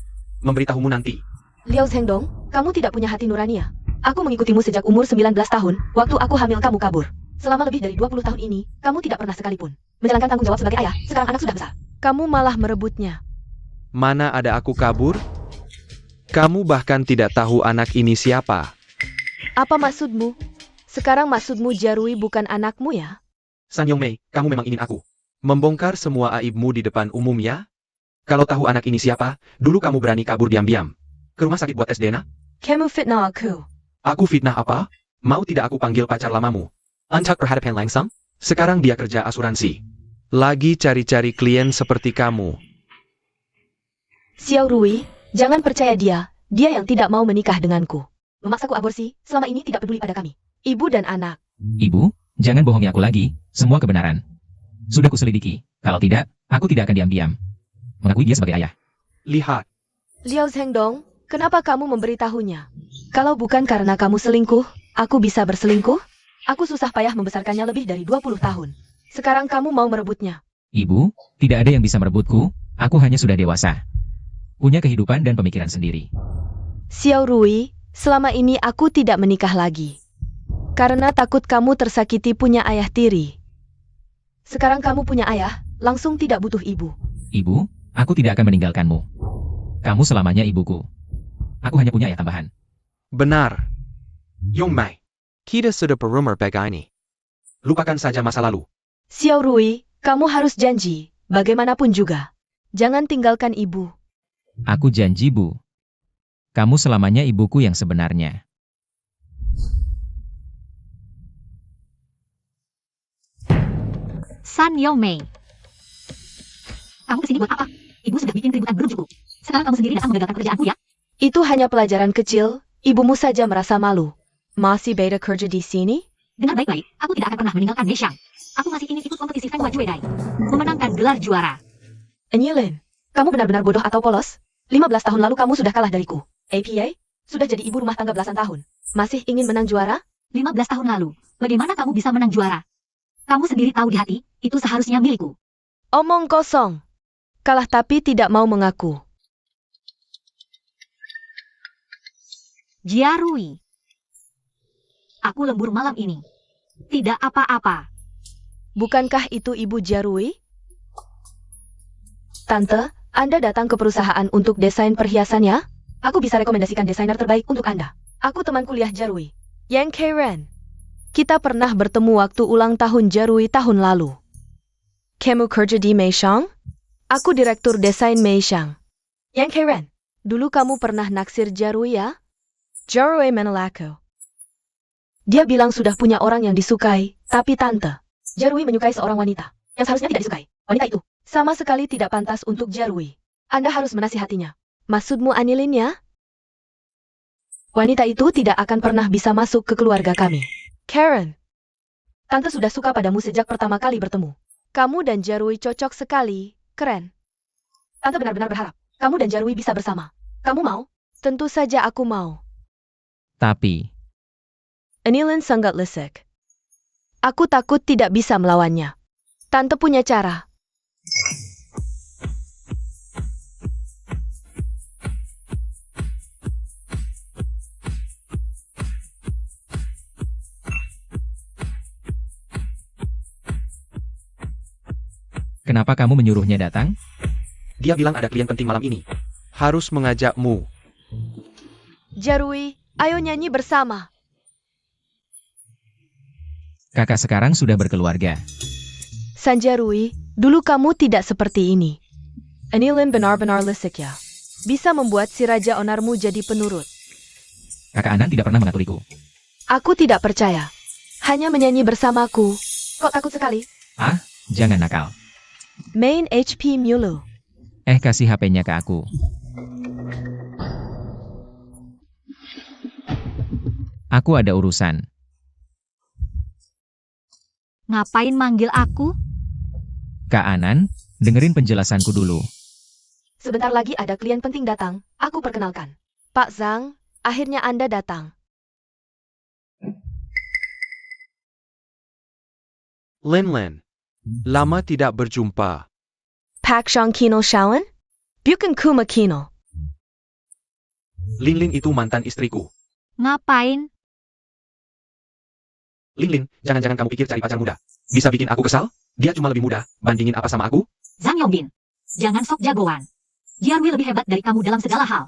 memberitahumu nanti. Liao Zhengdong, kamu tidak punya hati nurani ya? Aku mengikutimu sejak umur 19 tahun, waktu aku hamil kamu kabur. Selama lebih dari 20 tahun ini, kamu tidak pernah sekalipun menjalankan tanggung jawab sebagai ayah, sekarang anak sudah besar. Kamu malah merebutnya. Mana ada aku kabur? Kamu bahkan tidak tahu anak ini siapa. Apa maksudmu? Sekarang maksudmu Jarui bukan anakmu ya? San Yongmei, kamu memang ingin aku membongkar semua aibmu di depan umum ya? Kalau tahu anak ini siapa, dulu kamu berani kabur diam-diam ke rumah sakit buat tes DNA? Kamu fitnah aku. Aku fitnah apa? Mau tidak aku panggil pacar lamamu? Antak berhadapan langsung? Sekarang dia kerja asuransi. Lagi cari-cari klien seperti kamu. Xiao Rui, jangan percaya dia. Dia yang tidak mau menikah denganku. Memaksaku aborsi, selama ini tidak peduli pada kami. Ibu dan anak. Ibu, jangan bohongi aku lagi, semua kebenaran. Sudah kuselidiki, kalau tidak, aku tidak akan diam-diam mengakui dia sebagai ayah. Lihat, Liao Zhengdong, kenapa kamu memberitahunya? Kalau bukan karena kamu selingkuh, aku bisa berselingkuh? Aku susah payah membesarkannya lebih dari 20 tahun. Sekarang kamu mau merebutnya. Ibu, tidak ada yang bisa merebutku, aku hanya sudah dewasa. Punya kehidupan dan pemikiran sendiri. Xiao Rui, selama ini aku tidak menikah lagi. Karena takut kamu tersakiti punya ayah tiri. Sekarang kamu punya ayah, langsung tidak butuh ibu. Ibu, aku tidak akan meninggalkanmu. Kamu selamanya ibuku. Aku hanya punya ayah tambahan. benar. Yong Mai, kita sudah berumur begini. Lupakan saja masa lalu. Xiao Rui, kamu harus janji, bagaimanapun juga. Jangan tinggalkan ibu. Aku janji, Bu. Kamu selamanya ibuku yang sebenarnya. San Yongmei. Kamu kesini buat apa? Ibu sudah bikin keributan belum cukup. Sekarang kamu sendiri datang menggagalkan pekerjaanku ya? Itu hanya pelajaran kecil, ibumu saja merasa malu. Masih beda kerja di sini? Dengar baik-baik, aku tidak akan pernah meninggalkan Meishang. Aku masih ingin ikut kompetisi Feng Wajue Dai. Memenangkan gelar juara. Enyilin, kamu benar-benar bodoh atau polos? 15 tahun lalu kamu sudah kalah dariku. APA? Sudah jadi ibu rumah tangga belasan tahun. Masih ingin menang juara? 15 tahun lalu, bagaimana kamu bisa menang juara? Kamu sendiri tahu di hati, itu seharusnya milikku. Omong kosong. Kalah tapi tidak mau mengaku. Jarui. Aku lembur malam ini. Tidak apa-apa. Bukankah itu Ibu Jarui? Tante, Anda datang ke perusahaan untuk desain perhiasan ya? Aku bisa rekomendasikan desainer terbaik untuk Anda. Aku teman kuliah Jarui. Yang Karen. Kita pernah bertemu waktu ulang tahun Jarui tahun lalu. Kamu kerja di Meishang? Aku direktur desain Meishang. Yang Karen, dulu kamu pernah naksir Jarui ya? Jarui menolakku. Dia bilang sudah punya orang yang disukai, tapi tante, Jarui menyukai seorang wanita yang seharusnya tidak disukai. Wanita itu sama sekali tidak pantas untuk Jarui. Anda harus menasihatinya. Maksudmu Anilin ya? Wanita itu tidak akan pernah bisa masuk ke keluarga kami. Karen, tante sudah suka padamu sejak pertama kali bertemu. Kamu dan Jarui cocok sekali, keren. Tante benar-benar berharap kamu dan Jarui bisa bersama. Kamu mau? Tentu saja aku mau. Tapi, Anilin sangat lisik. Aku takut tidak bisa melawannya. Tante punya cara. kenapa kamu menyuruhnya datang? Dia bilang ada klien penting malam ini. Harus mengajakmu. Jarui, ayo nyanyi bersama. Kakak sekarang sudah berkeluarga. Sanjarui, dulu kamu tidak seperti ini. Anilin benar-benar lisik ya. Bisa membuat si Raja Onarmu jadi penurut. Kakak Anan tidak pernah mengaturiku. Aku tidak percaya. Hanya menyanyi bersamaku. Kok takut sekali? Ah, jangan nakal. Main HP Mulu. Kasih HP-nya ke aku. Aku ada urusan. Ngapain manggil aku? Kak Anan, dengerin penjelasanku dulu. Sebentar lagi ada klien penting datang, aku perkenalkan. Pak Zhang, akhirnya Anda datang. Lin, lama tidak berjumpa. Pak Zhang Kino Shawan? Bukan Kuma Kino. Lin itu mantan istriku. Ngapain? Lin, jangan-jangan kamu pikir cari pacar muda bisa bikin aku kesal? Dia cuma lebih muda, bandingin apa sama aku? Zhang Yongbin, jangan sok jagoan. Jiarui lebih hebat dari kamu dalam segala hal.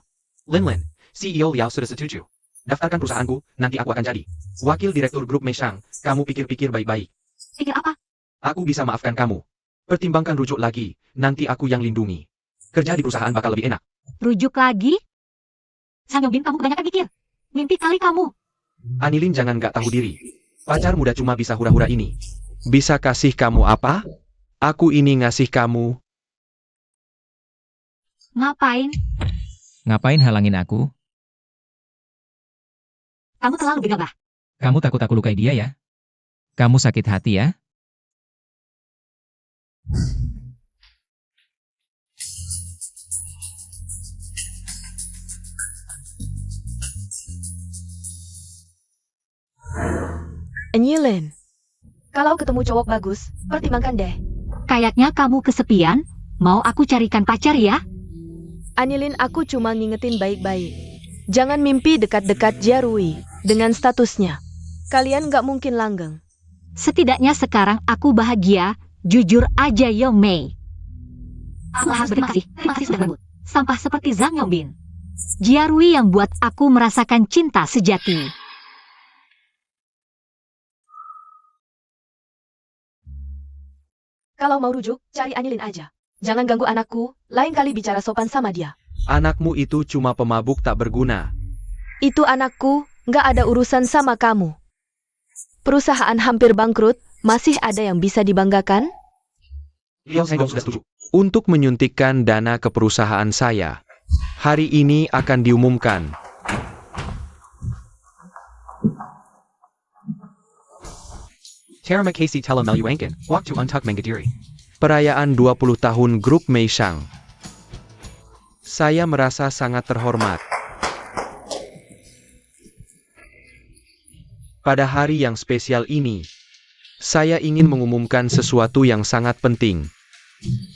Lin, CEO Liao sudah setuju. Daftarkan perusahaanku, nanti aku akan jadi wakil direktur grup Meishang. Kamu pikir-pikir baik-baik. Pikir apa? Aku bisa maafkan kamu. Pertimbangkan rujuk lagi, nanti aku yang lindungi. Kerja di perusahaan bakal lebih enak. Rujuk lagi? Zhang Yongbin, kamu kebanyakan mikir. Mimpi kali kamu. Anilin jangan gak tahu diri. Pacar muda cuma bisa hura-hura ini. Bisa kasih kamu apa? Aku ini ngasih kamu. Ngapain? Ngapain halangin aku? Kamu terlalu gegabah. Kamu takut aku lukai dia ya? Kamu sakit hati ya? Enyilin. Kalau ketemu cowok bagus, pertimbangkan deh. Kayaknya kamu kesepian. Mau aku carikan pacar ya? Anilin, aku cuma ngingetin baik-baik. Jangan mimpi dekat-dekat Jiarui dengan statusnya. Kalian gak mungkin langgeng. Setidaknya sekarang aku bahagia. Jujur aja Yong Mei. Aku harus berterima kasih sudah lembut. Sampah seperti Zhang Yongbin. Jiarui yang buat aku merasakan cinta sejati. Kalau mau rujuk, cari Anilin aja. Jangan ganggu anakku, lain kali bicara sopan sama dia. Anakmu itu cuma pemabuk tak berguna. Itu anakku, gak ada urusan sama kamu. Perusahaan hampir bangkrut, masih ada yang bisa dibanggakan? Liao Zhang sudah setuju untuk menyuntikkan dana ke perusahaan saya. Hari ini akan diumumkan. Terima kasih telah meluangkan waktu untuk menghadiri perayaan 20 tahun grup Meishang. Saya merasa sangat terhormat. Pada hari yang spesial ini, saya ingin mengumumkan sesuatu yang sangat penting.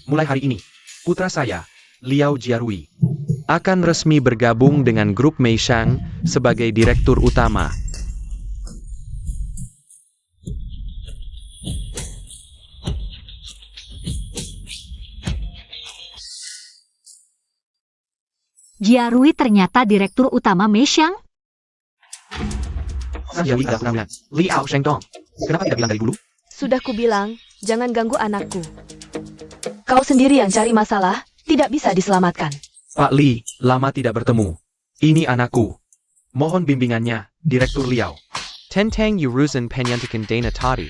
Mulai hari ini, putra saya, Liao Jiarui, akan resmi bergabung dengan grup Meishang sebagai direktur utama. Jiarui ternyata direktur utama Meishang? Jiarui adalah penampilan Liao Shengdong. Kenapa tidak bilang dari dulu? Sudah kubilang, jangan ganggu anakku. Kau sendiri yang cari masalah, tidak bisa diselamatkan. Pak Li, lama tidak bertemu. Ini anakku. Mohon bimbingannya, Direktur Liao. Tentang urusan penyantikan dana tadi.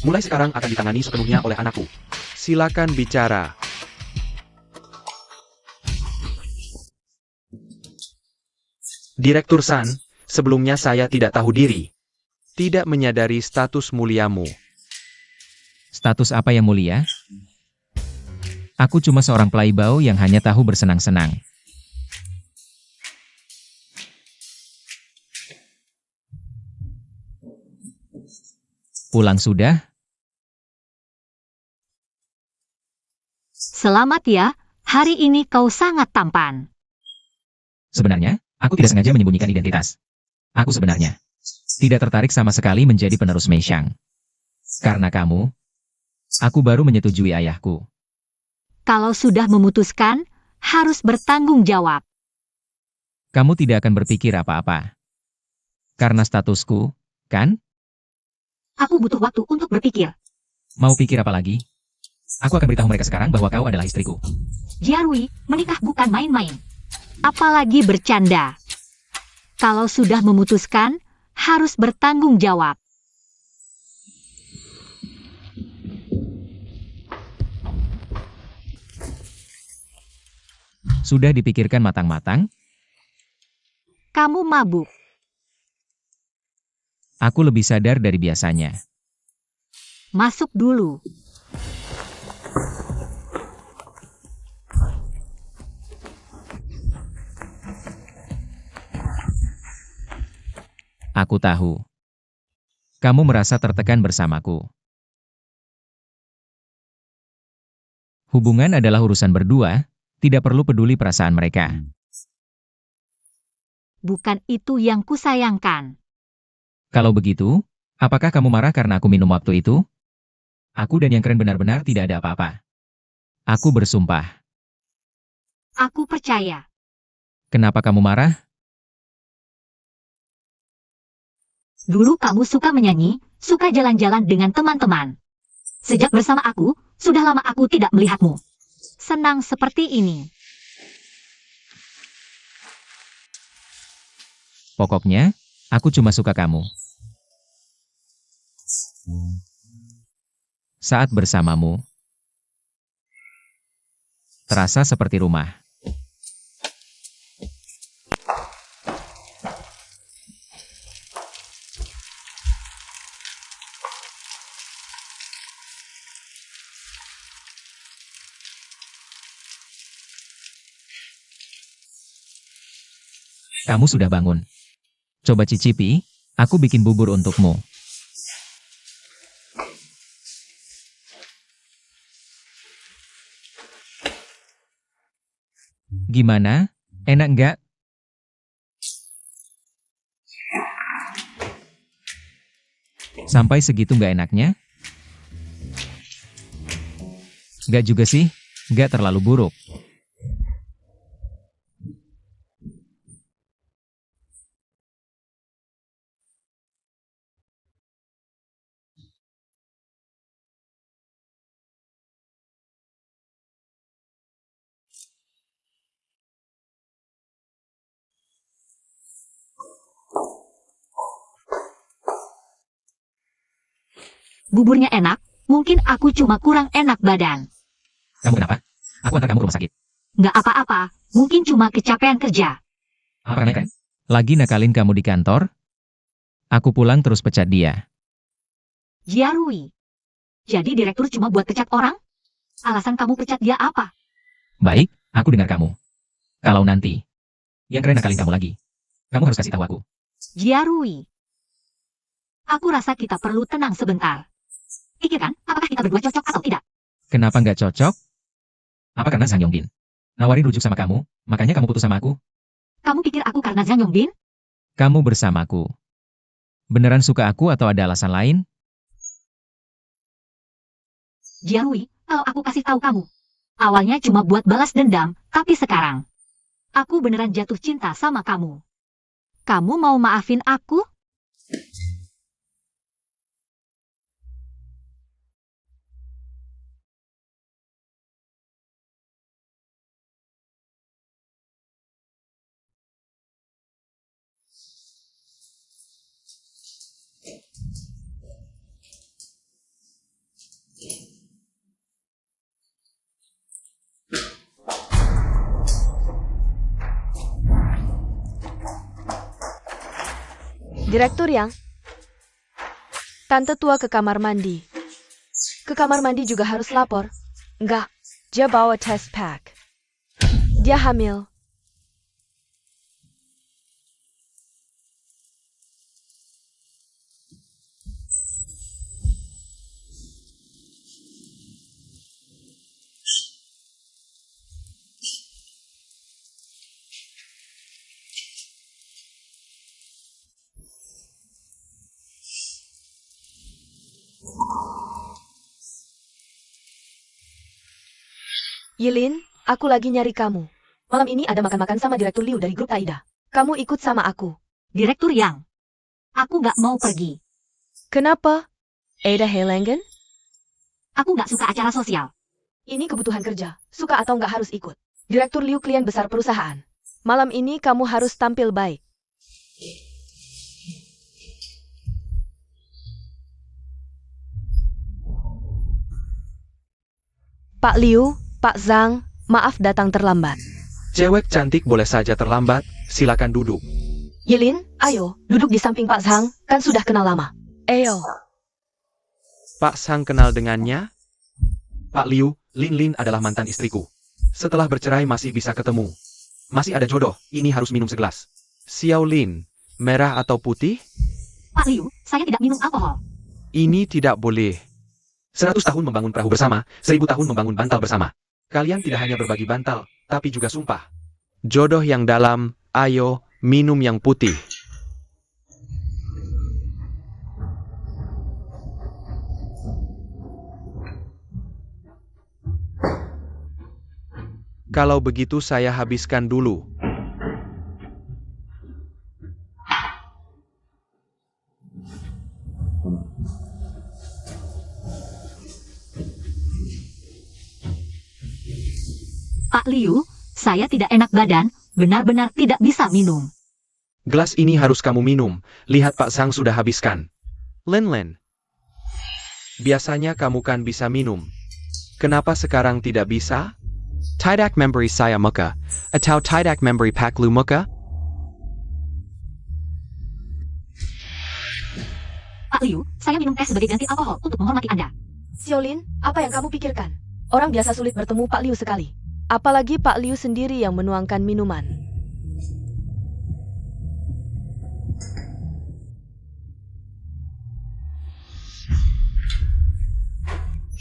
Mulai sekarang akan ditangani sepenuhnya oleh anakku. Silakan bicara. Direktur San, sebelumnya saya tidak tahu diri. Tidak menyadari status muliamu. Status apa yang mulia? Aku cuma seorang playboy yang hanya tahu bersenang-senang. Pulang sudah? Selamat ya, hari ini kau sangat tampan. Sebenarnya, aku tidak sengaja menyembunyikan identitas. Aku sebenarnya tidak tertarik sama sekali menjadi penerus Meishang. Karena kamu, aku baru menyetujui ayahku. Kalau sudah memutuskan, harus bertanggung jawab. Kamu tidak akan berpikir apa-apa. Karena statusku, kan? Aku butuh waktu untuk berpikir. Mau pikir apa lagi? Aku akan beritahu mereka sekarang bahwa kau adalah istriku. Jiarui, menikah bukan main-main. Apalagi bercanda. Kalau sudah memutuskan, harus bertanggung jawab. Sudah dipikirkan matang-matang? Kamu mabuk. Aku lebih sadar dari biasanya. Masuk dulu. Aku tahu. Kamu merasa tertekan bersamaku. Hubungan adalah urusan berdua, tidak perlu peduli perasaan mereka. Bukan itu yang kusayangkan. Kalau begitu, apakah kamu marah karena aku minum waktu itu? Aku dan yang keren benar-benar tidak ada apa-apa. Aku bersumpah. Aku percaya. Kenapa kamu marah? Dulu kamu suka menyanyi, suka jalan-jalan dengan teman-teman. Sejak bersama aku, sudah lama aku tidak melihatmu. Senang seperti ini. Pokoknya, aku cuma suka kamu. Saat bersamamu, terasa seperti rumah. Kamu sudah bangun. Coba cicipi, aku bikin bubur untukmu. Gimana? Enak nggak? Sampai segitu nggak enaknya? Nggak juga sih, nggak terlalu buruk. Buburnya enak, mungkin aku cuma kurang enak badan. Kamu kenapa? Aku antar kamu ke rumah sakit. Nggak apa-apa, mungkin cuma kecapean kerja. Apa karena kan? Lagi nakalin kamu di kantor? Aku pulang terus pecat dia. Jiarui. Jadi direktur cuma buat pecat orang? Alasan kamu pecat dia apa? Baik, aku dengar kamu. Kalau nanti, yang keren nakalin kamu lagi, kamu harus kasih tahu aku. Jiarui. Aku rasa kita perlu tenang sebentar. Pikirkan, apakah kita berdua cocok atau tidak? Kenapa nggak cocok? Apa karena Zhang Yongbin nawarin rujuk sama kamu, makanya kamu putus sama aku? Kamu pikir aku karena Zhang Yongbin? Kamu bersamaku. Beneran suka aku atau ada alasan lain? Jiarui, kalau aku kasih tahu kamu. Awalnya cuma buat balas dendam, tapi sekarang aku beneran jatuh cinta sama kamu. Kamu mau maafin aku? Direktur Yang, Tante tua ke kamar mandi. Ke kamar mandi juga harus lapor. Enggak, dia bawa test pack. Dia hamil. Yilin, aku lagi nyari kamu. Malam ini ada makan-makan sama Direktur Liu dari grup Aida. Kamu ikut sama aku. Direktur Yang, aku nggak mau pergi. Kenapa? Ada Helangen? Aku nggak suka acara sosial. Ini kebutuhan kerja. Suka atau nggak harus ikut. Direktur Liu klien besar perusahaan. Malam ini kamu harus tampil baik. Pak Liu, Pak Zhang, maaf datang terlambat. Cewek cantik boleh saja terlambat, silakan duduk. Yilin, ayo, duduk di samping Pak Zhang, kan sudah kenal lama. Ayo. Pak Sang kenal dengannya? Pak Liu, Lin Lin adalah mantan istriku. Setelah bercerai masih bisa ketemu. Masih ada jodoh, ini harus minum segelas. Xiao Lin, Merah atau putih? Pak Liu, saya tidak minum alkohol. Ini tidak boleh. 100 tahun membangun perahu bersama, 1000 tahun membangun bantal bersama. Kalian tidak hanya berbagi bantal, tapi juga sumpah. Jodoh yang dalam, ayo, minum yang putih. Kalau begitu saya habiskan dulu. Pak Liu, saya tidak enak badan, benar-benar tidak bisa minum. Gelas ini harus kamu minum. Lihat Pak Sang sudah habiskan. Lin. Biasanya kamu kan bisa minum. Kenapa sekarang tidak bisa? Tidak memberi saya muka. Atau tidak memberi Pak Lu muka? Pak Liu, saya minum teh sebagai ganti alkohol untuk menghormati Anda. Xiaolin, apa yang kamu pikirkan? Orang biasa sulit bertemu Pak Liu sekali. Apalagi Pak Liu sendiri yang menuangkan minuman.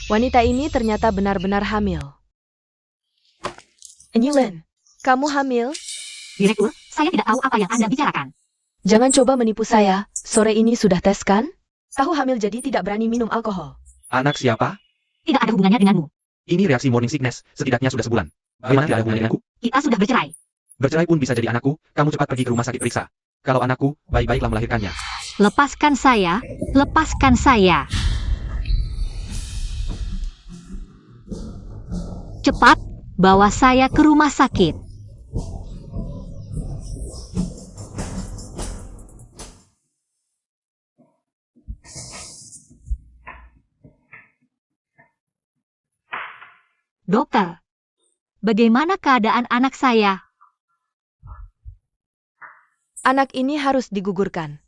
Wanita ini ternyata benar-benar hamil. Yulin, kamu hamil? Direktur, saya tidak tahu apa yang Anda bicarakan. Jangan coba menipu saya. Sore ini sudah tes kan? Tahu hamil jadi tidak berani minum alkohol. Anak siapa? Tidak ada hubungannya denganmu. Ini reaksi morning sickness, setidaknya sudah sebulan. Bagaimana tidak ada hubungannya denganku? Kita sudah bercerai. Bercerai pun bisa jadi anakku, kamu cepat pergi ke rumah sakit periksa. Kalau anakku, baik-baiklah melahirkannya. Lepaskan saya, lepaskan saya. Cepat, bawa saya ke rumah sakit. Dokter, bagaimana keadaan anak saya? Anak ini harus digugurkan.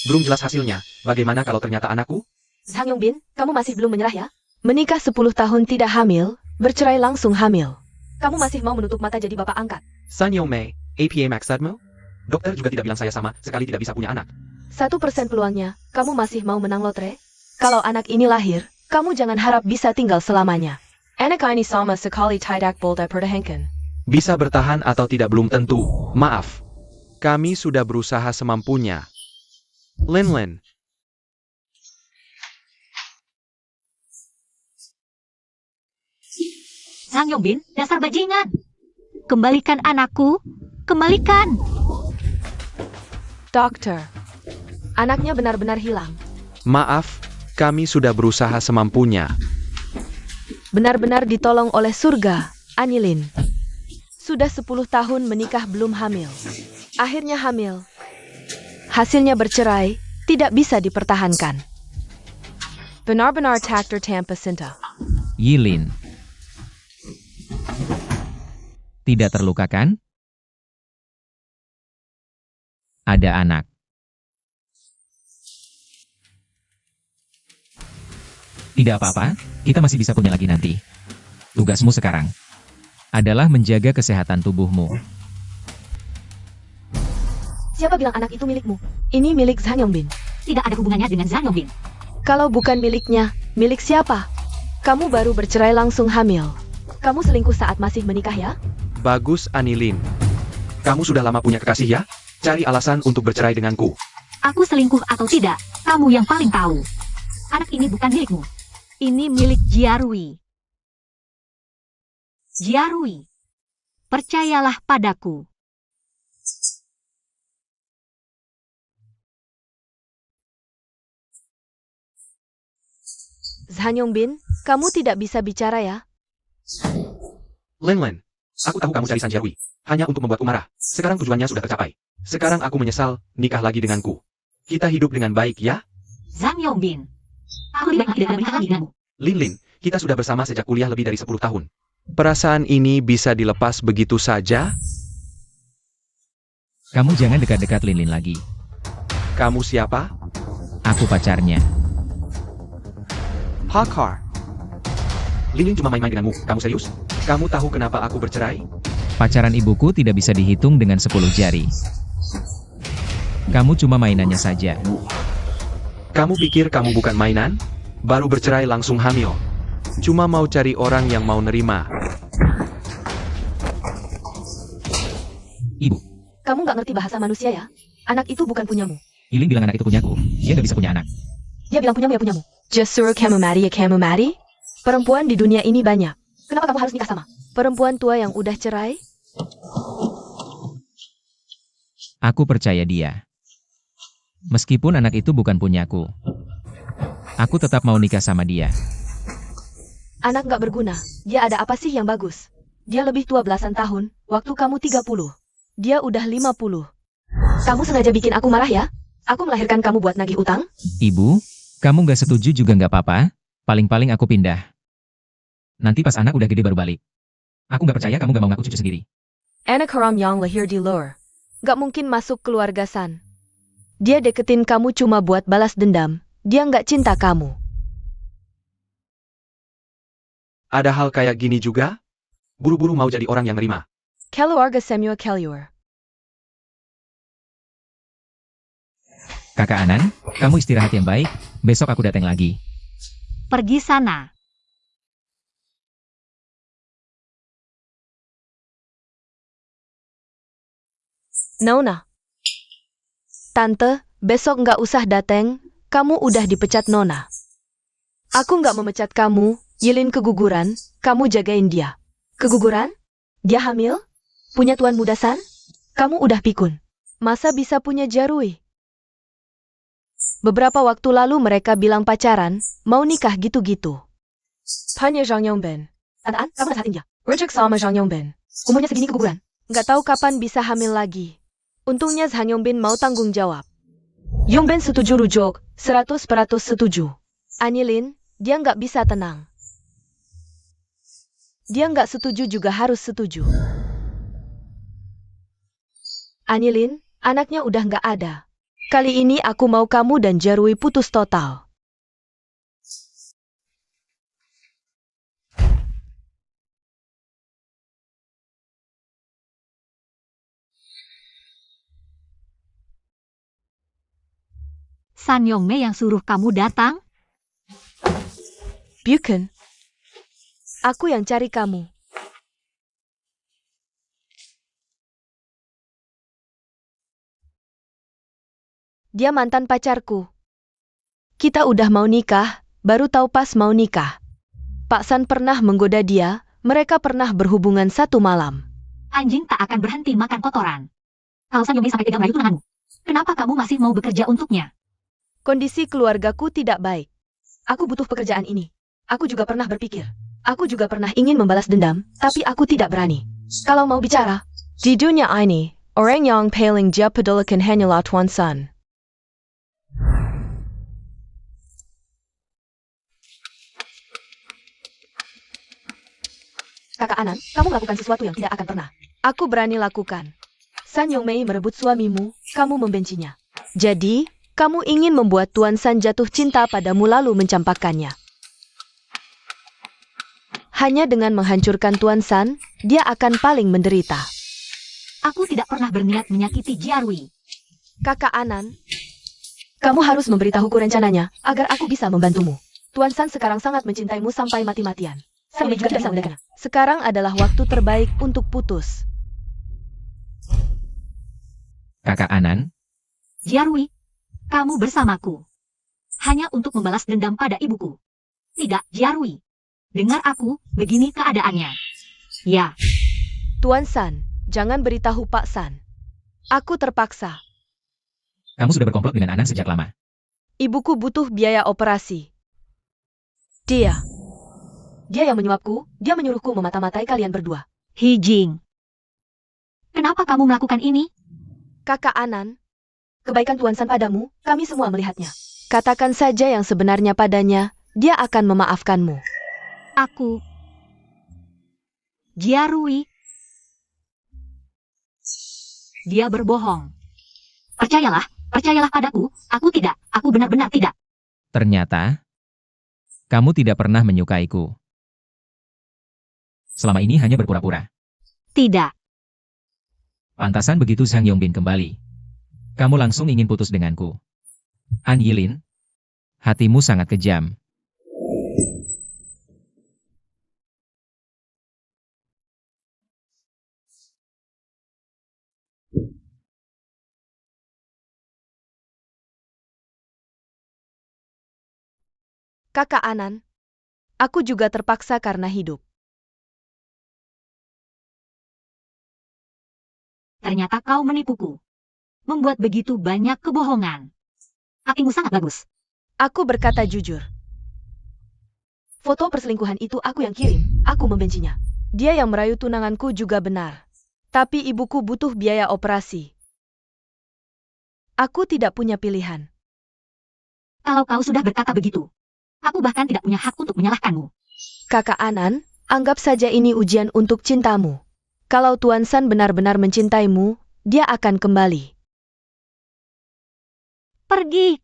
Belum jelas hasilnya, bagaimana kalau ternyata anakku? Zhang Yongbin, kamu masih belum menyerah ya? Menikah 10 tahun tidak hamil, bercerai langsung hamil. Kamu masih mau menutup mata jadi bapak angkat? San Yongmei, APA maksudmu? Dokter juga tidak bilang saya sama sekali tidak bisa punya anak. 1% peluangnya, kamu masih mau menang lotre? Kalau anak ini lahir, kamu jangan harap bisa tinggal selamanya. Anak ini sama sekali tidak boleh pertahankan. Bisa bertahan atau tidak belum tentu, maaf. Kami sudah berusaha semampunya. Lin. Zhang Yongbin, dasar bajingan. Kembalikan anakku, kembalikan. Dokter, anaknya benar-benar hilang. Maaf, kami sudah berusaha semampunya. Benar-benar ditolong oleh surga, Anilin. Sudah 10 tahun menikah belum hamil. Akhirnya hamil. Hasilnya bercerai, tidak bisa dipertahankan. Benar-benar takdir tanpa cinta. Yilin. Tidak terluka kan? Ada anak. Tidak apa-apa, kita masih bisa punya lagi nanti. Tugasmu sekarang adalah menjaga kesehatan tubuhmu. Siapa bilang anak itu milikmu? Ini milik Zhang Yongbin. Tidak ada hubungannya dengan Zhang Yongbin. Kalau bukan miliknya, milik siapa? Kamu baru bercerai langsung hamil. Kamu selingkuh saat masih menikah ya? Bagus Anilin. Kamu sudah lama punya kekasih ya? Cari alasan untuk bercerai denganku. Aku selingkuh atau tidak, kamu yang paling tahu. Anak ini bukan milikmu. Ini milik Jiarui. Jiarui, percayalah padaku. Zhang Yongbin, kamu tidak bisa bicara ya? Lin, aku tahu kamu cari Sanjiarwi. Hanya untuk membuatku marah. Sekarang tujuannya sudah tercapai. Sekarang aku menyesal, nikah lagi denganku. Kita hidup dengan baik ya? Zhang Yongbin, aku lebih baik tidak menikah lagi denganmu. Lin, kita sudah bersama sejak kuliah lebih dari 10 tahun. Perasaan ini bisa dilepas begitu saja? Kamu jangan dekat-dekat Lin lagi. Kamu siapa? Aku pacarnya. Hakar. Lin cuma main-main denganmu. Kamu serius? Kamu tahu kenapa aku bercerai? Pacaran ibuku tidak bisa dihitung dengan 10 jari. Kamu cuma mainannya saja. Kamu pikir kamu bukan mainan? Baru bercerai langsung hamil. Cuma mau cari orang yang mau nerima. Ibu, Kamu nggak ngerti bahasa manusia ya? Anak itu bukan punyamu. Ilin bilang anak itu punyaku. Dia nggak bisa punya anak. Dia bilang punyamu ya punyamu. Just suruh kamu marry ya kamu marry. Perempuan di dunia ini banyak. Kenapa kamu harus nikah sama perempuan tua yang udah cerai? Aku percaya dia. Meskipun anak itu bukan punyaku. Aku tetap mau nikah sama dia. Anak nggak berguna. Dia ada apa sih yang bagus? Dia lebih tua belasan tahun. Waktu kamu 30. Dia udah 50. Kamu sengaja bikin aku marah ya? Aku melahirkan kamu buat nagih utang? Ibu, kamu nggak setuju juga nggak apa-apa. Paling-paling aku pindah. Nanti pas anak udah gede baru balik. Aku nggak percaya kamu nggak mau ngaku cucu sendiri. Anak haram yang lahir di luar. Nggak mungkin masuk keluarga San. Dia deketin kamu cuma buat balas dendam. Dia nggak cinta kamu. Ada hal kayak gini juga? Buru-buru mau jadi orang yang nerima. Keluarga Samuel Keluar. Kakak Anan, kamu istirahat yang baik. Besok aku datang lagi. Pergi sana. Nona. Tante, besok nggak usah dateng. Kamu udah dipecat Nona. Aku nggak memecat kamu. Yilin keguguran. Kamu jagain dia. Keguguran? Dia hamil? Punya tuan muda San? Kamu udah pikun. Masa bisa punya Jarui? Beberapa waktu lalu mereka bilang pacaran, mau nikah gitu-gitu. Hanya Zhang Yongben. Tante, kamu nasihatin dia. Reject sama Zhang Yongben. Umurnya segini keguguran. Nggak tahu kapan bisa hamil lagi. Untungnya Zhang Yongbin mau tanggung jawab. Yongbin setuju rujuk, 100% setuju. Anilin, dia nggak bisa tenang. Dia nggak setuju juga harus setuju. Anilin, anaknya udah nggak ada. Kali ini aku mau kamu dan Jarui putus total. San Yongmei yang suruh kamu datang? Bukan. Aku yang cari kamu. Dia mantan pacarku. Kita udah mau nikah, baru tahu pas mau nikah. Pak San pernah menggoda dia, mereka pernah berhubungan satu malam. Anjing tak akan berhenti makan kotoran. Kalau San Yongmei sampai tega merayu tunanganmu, kenapa kamu masih mau bekerja untuknya? Kondisi keluargaku tidak baik. Aku butuh pekerjaan ini. Aku juga pernah berpikir. Aku juga pernah ingin membalas dendam, tapi aku tidak berani. Kalau mau bicara, di dunia ini, orang yang paling dia pedulikan hanyalah Tuan San. Kakak Anan, kamu melakukan sesuatu yang tidak akan pernah. Aku berani lakukan. San Yongmei merebut suamimu, kamu membencinya. Jadi, kamu ingin membuat Tuan San jatuh cinta padamu lalu mencampakkannya. Hanya dengan menghancurkan Tuan San, dia akan paling menderita. Aku tidak pernah berniat menyakiti Jarui. Kakak Anan, kamu harus memberitahuku rencananya, agar aku bisa membantumu. Tuan San sekarang sangat mencintaimu sampai mati-matian. San juga tidak bisa mendengarnya. Sekarang adalah waktu terbaik untuk putus. Kakak Anan, Jarui, kamu bersamaku. Hanya untuk membalas dendam pada ibuku. Tidak, Jarui. Dengar aku, begini keadaannya. Ya, Tuan San, jangan beritahu Pak San. Aku terpaksa. kamu sudah berkomplot dengan Anan sejak lama. Ibuku butuh biaya operasi. Dia yang menyuapku, dia menyuruhku memata-matai kalian berdua. Hijing. Kenapa kamu melakukan ini? Kakak Anan, kebaikan Tuan San padamu, kami semua melihatnya. Katakan saja yang sebenarnya padanya, dia akan memaafkanmu. Aku. Jarui. Dia berbohong. Percayalah padaku, aku benar-benar tidak. Ternyata, kamu tidak pernah menyukaiku. Selama ini hanya berpura-pura. Tidak. Pantasan begitu Sang Yongbin kembali. Kamu langsung ingin putus denganku. An Yilin, hatimu sangat kejam. Kakak Anan, aku juga terpaksa karena hidup. Ternyata kau menipuku. Membuat begitu banyak kebohongan. Aktingmu sangat bagus. Aku berkata jujur. Foto perselingkuhan itu aku yang kirim, aku membencinya. Dia yang merayu tunanganku juga benar. Tapi ibuku butuh biaya operasi. Aku tidak punya pilihan. Kalau kau sudah berkata begitu, aku bahkan tidak punya hak untuk menyalahkanmu. Kakak Anan, anggap saja ini ujian untuk cintamu. Kalau Tuan San benar-benar mencintaimu, dia akan kembali. Pergi.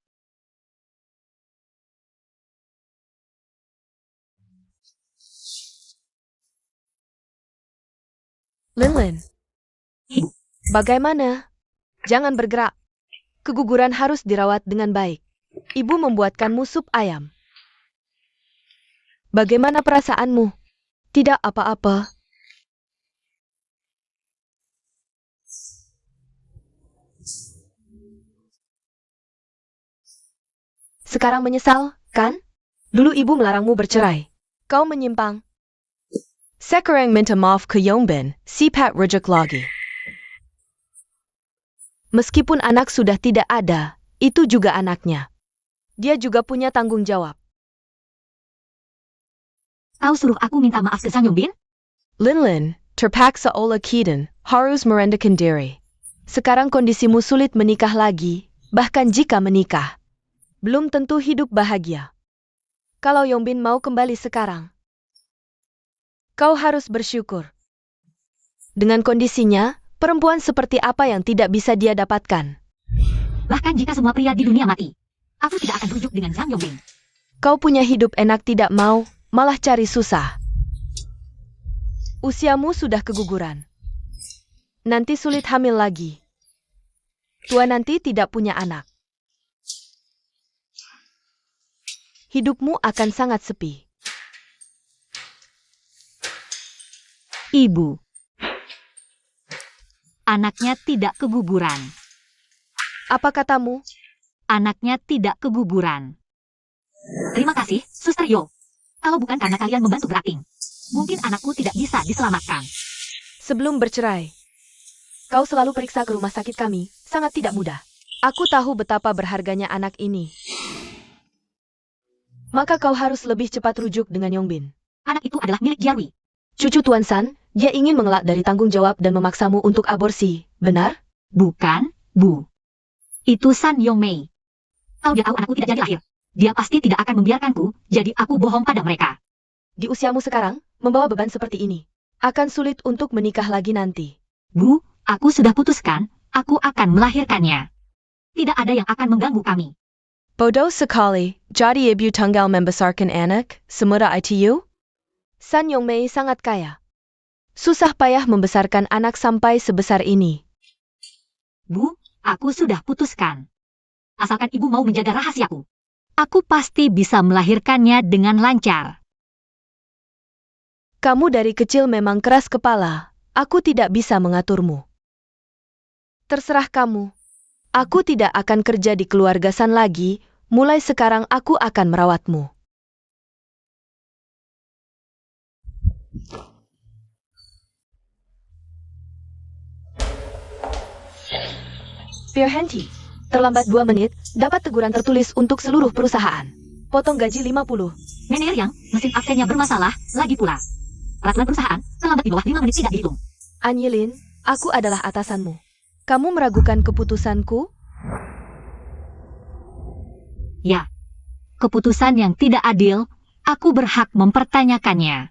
Linlin, Ibu, bagaimana? Jangan bergerak. Keguguran harus dirawat dengan baik. Ibu membuatkanmu sup ayam. Bagaimana perasaanmu? Tidak apa-apa. Sekarang menyesal, kan? Dulu ibu melarangmu bercerai. Kau menyimpang. Sekarang minta maaf ke Yongbin, si Pat reject lagi. Meskipun anak sudah tidak ada, itu juga anaknya. Dia juga punya tanggung jawab. kau suruh aku minta maaf ke Sang Yongbin? Linlin, terpaksa oleh Kiden, harus merendahkan diri. Sekarang kondisimu sulit menikah lagi, bahkan jika menikah. Belum tentu hidup bahagia. Kalau Yongbin mau kembali sekarang, kau harus bersyukur. Dengan kondisinya, perempuan seperti apa yang tidak bisa dia dapatkan? Bahkan jika semua pria di dunia mati, aku tidak akan rujuk dengan Sang Yongbin. Kau punya hidup enak tidak mau, malah cari susah. Usiamu sudah keguguran. Nanti sulit hamil lagi. Tua nanti tidak punya anak. Hidupmu akan sangat sepi. Ibu. Anaknya tidak keguguran. Apa katamu? Anaknya tidak keguguran. Terima kasih, Suster Yo. Kalau bukan karena kalian membantu Graping, mungkin anakku tidak bisa diselamatkan. Sebelum bercerai, kau selalu periksa ke rumah sakit kami, sangat tidak mudah. Aku tahu betapa berharganya anak ini. Maka kau harus lebih cepat rujuk dengan Yongbin. Anak itu adalah milik Jiarwi. Cucu Tuan San, dia ingin mengelak dari tanggung jawab dan memaksamu untuk aborsi, benar? Bukan, Bu. Itu San Yongmei. Kalau dia tahu anakku tidak jadi lahir, dia pasti tidak akan membiarkanku, jadi aku bohong pada mereka. Di usiamu sekarang, membawa beban seperti ini, akan sulit untuk menikah lagi nanti. Bu, aku sudah putuskan, aku akan melahirkannya. Tidak ada yang akan mengganggu kami. Bodoh sekali, jadi ibu tunggal membesarkan anak, semudah itu? San Yongmei sangat kaya. Susah payah membesarkan anak sampai sebesar ini. Bu, aku sudah putuskan. Asalkan ibu mau menjaga rahasiaku, aku pasti bisa melahirkannya dengan lancar. Kamu dari kecil memang keras kepala, aku tidak bisa mengaturmu. Terserah kamu. Aku tidak akan kerja di keluarga San lagi, mulai sekarang aku akan merawatmu. Firhenti, terlambat 2 menit, dapat teguran tertulis untuk seluruh perusahaan. Potong gaji 50. Manajer yang mesin aksennya bermasalah, lagi pula. Peraturan perusahaan, terlambat di bawah 5 menit tidak dihitung. An Yilin, aku adalah atasanmu. Kamu meragukan keputusanku? Ya, keputusan yang tidak adil, aku berhak mempertanyakannya.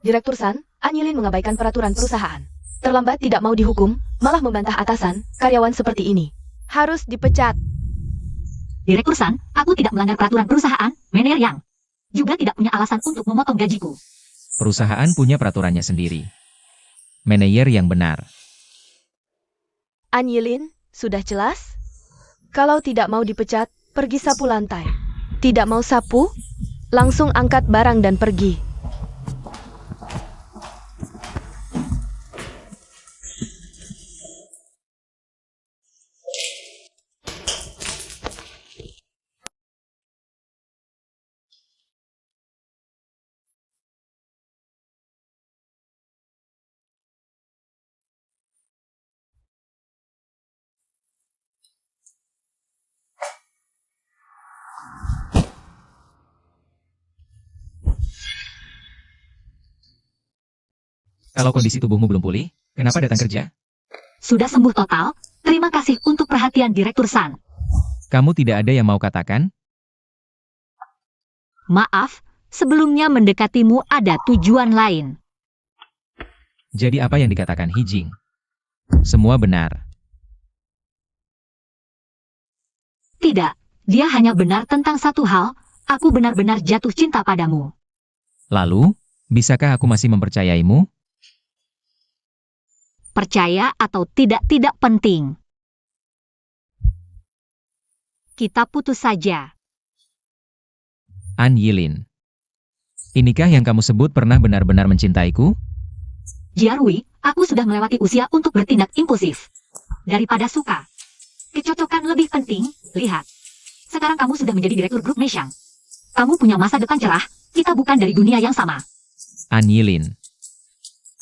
Direktur San, An Yilin mengabaikan peraturan perusahaan. Terlambat tidak mau dihukum, malah membantah atasan, karyawan seperti ini. Harus dipecat. Direktur San, aku tidak melanggar peraturan perusahaan, manajer yang juga tidak punya alasan untuk memotong gajiku. Perusahaan punya peraturannya sendiri. Manajer yang benar. An Yilin, Sudah jelas? Kalau tidak mau dipecat, pergi sapu lantai. Tidak mau sapu? Langsung angkat barang dan pergi. Kalau kondisi tubuhmu belum pulih, kenapa datang kerja? Sudah sembuh total? Terima kasih untuk perhatian Direktur San. Kamu tidak ada yang mau katakan? Maaf, sebelumnya mendekatimu ada tujuan lain. Jadi apa yang dikatakan Hijing? Semua benar. Tidak, dia hanya benar tentang satu hal, aku benar-benar jatuh cinta padamu. Lalu, bisakah aku masih mempercayaimu? Percaya atau tidak penting. Kita putus saja. An Yilin. Inikah yang kamu sebut pernah benar-benar mencintaiku? Jiarui, aku sudah melewati usia untuk bertindak impulsif. Daripada suka. Kecocokan lebih penting, lihat. Sekarang kamu sudah menjadi direktur grup Meishang. Kamu punya masa depan cerah, kita bukan dari dunia yang sama. An Yilin.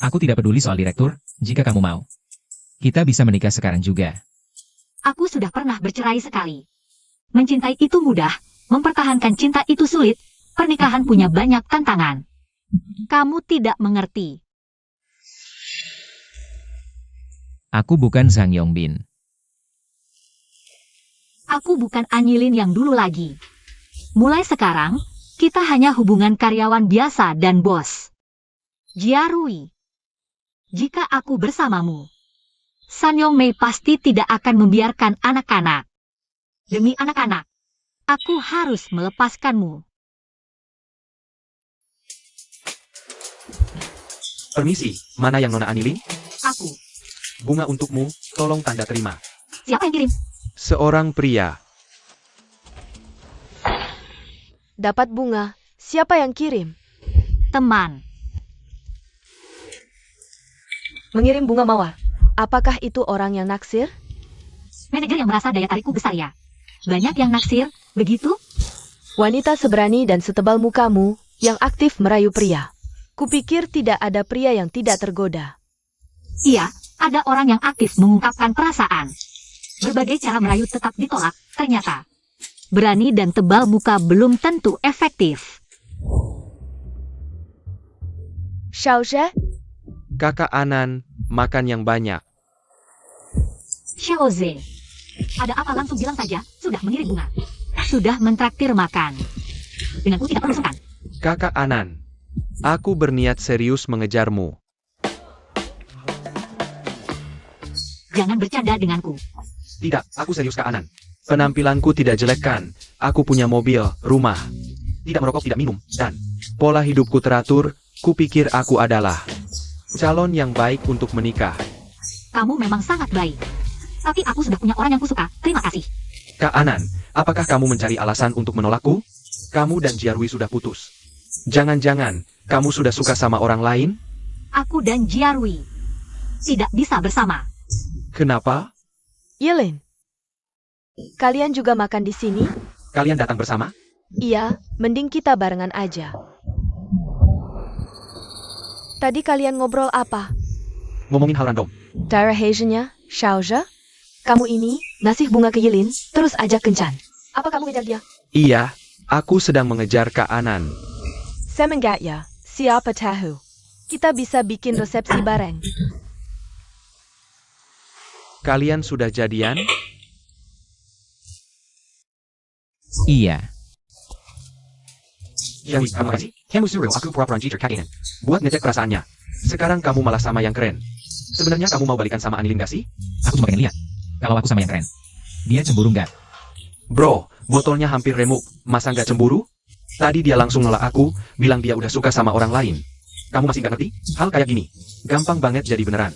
Aku tidak peduli soal direktur, jika kamu mau. Kita bisa menikah sekarang juga. Aku sudah pernah bercerai sekali. Mencintai itu mudah, mempertahankan cinta itu sulit, pernikahan punya banyak tantangan. Kamu tidak mengerti. Aku bukan Zhang Yongbin. Aku bukan An Yilin yang dulu lagi. Mulai sekarang, kita hanya hubungan karyawan biasa dan bos. Jiarui. Jika aku bersamamu, San Yongmei pasti tidak akan membiarkan anak-anak. Demi anak-anak, aku harus melepaskanmu. Permisi, mana yang Nona Anilin? Aku. Bunga untukmu, tolong tanda terima. Siapa yang kirim? Seorang pria. Dapat bunga. Siapa yang kirim? Teman. Mengirim bunga mawar. Apakah itu orang yang naksir? Manajer yang merasa daya tarikku besar ya. Banyak yang naksir, begitu? Wanita seberani dan setebal mukamu yang aktif merayu pria. Kupikir tidak ada pria yang tidak tergoda. Iya, ada orang yang aktif mengungkapkan perasaan. Berbagai cara merayu tetap ditolak, ternyata. Berani dan tebal muka belum tentu efektif. Xiaozhe, Kakak Anan, makan yang banyak. Xiaoze. Ada apa langsung bilang saja, sudah mengirim bunga. Sudah mentraktir makan. Denganku tidak perlu sungkan. Kakak Anan, aku berniat serius mengejarmu. Jangan bercanda denganku. Tidak, aku serius Kak Anan. Penampilanku tidak jelek kan? Aku punya mobil, rumah. Tidak merokok, tidak minum, dan pola hidupku teratur. Kupikir aku adalah calon yang baik untuk menikah. Kamu memang sangat baik. Tapi aku sudah punya orang yang kusuka. Terima kasih. Kak Anan, apakah kamu mencari alasan untuk menolakku? Kamu dan Jiarui sudah putus. Jangan-jangan, kamu sudah suka sama orang lain? Aku dan Jiarui tidak bisa bersama. Kenapa? Yilin. Kalian juga makan di sini? Kalian datang bersama? Iya, mending kita barengan aja. Tadi kalian ngobrol apa? Ngomongin hal random. Daerah Asian-nya, Xiaozhe? Kamu ini ngasih bunga ke Yilin, terus ajak kencan. Apa kamu ngejar dia? Iya, aku sedang mengejar Kak Anan. Semengat ya, siapa tahu. Kita bisa bikin resepsi bareng. Kalian sudah jadian? Iya. Yang kamu kasih? Kamu suruh aku pura-pura cheater Kak Anan. Buat ngecek perasaannya. Sekarang kamu malah sama yang keren. Sebenarnya kamu mau balikan sama Anilin gak sih? Aku cuma pengen lihat. Kalau aku sama yang keren. Dia cemburu nggak? Bro, botolnya hampir remuk. Masa nggak cemburu? Tadi dia langsung nolak aku, bilang dia udah suka sama orang lain. Kamu masih nggak ngerti? Hal kayak gini, gampang banget jadi beneran.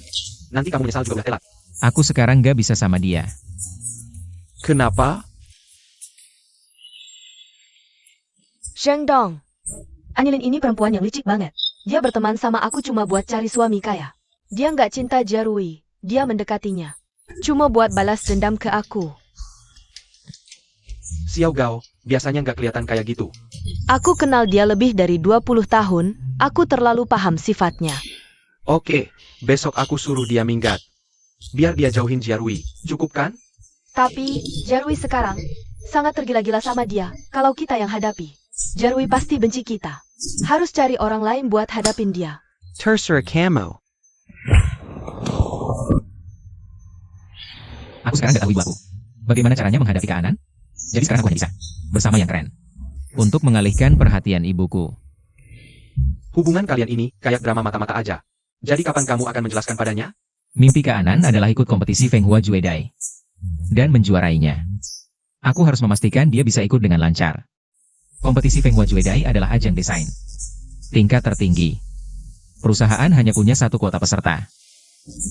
Nanti kamu nyesal juga udah telat. Aku sekarang nggak bisa sama dia. Kenapa? Zheng Dong. Anilin ini perempuan yang licik banget. Dia berteman sama aku cuma buat cari suami kaya. Dia nggak cinta Jiarui. Dia mendekatinya. Cuma buat balas dendam ke aku. Xiao Gao, biasanya nggak kelihatan kayak gitu. Aku kenal dia lebih dari 20 tahun. Aku terlalu paham sifatnya. Oke, besok aku suruh dia minggat. Biar dia jauhin Jiarui, cukup kan? Tapi, Jiarui sekarang sangat tergila-gila sama dia. Kalau kita yang hadapi, Jiarui pasti benci kita. Harus cari orang lain buat hadapin dia. Terserah kamu. Aku sekarang gak tahu ibu aku. Bagaimana caranya menghadapi keanan? Jadi sekarang aku hanya bisa. Bersama yang keren. Untuk mengalihkan perhatian ibuku. Hubungan kalian ini kayak drama mata-mata aja. Jadi kapan kamu akan menjelaskan padanya? Mimpi keanan adalah ikut kompetisi Feng Hua Juedai. Dan menjuarainya. Aku harus memastikan dia bisa ikut dengan lancar. Kompetisi Feng Hua Juedai adalah ajang desain. Tingkat tertinggi. Perusahaan hanya punya satu kuota peserta.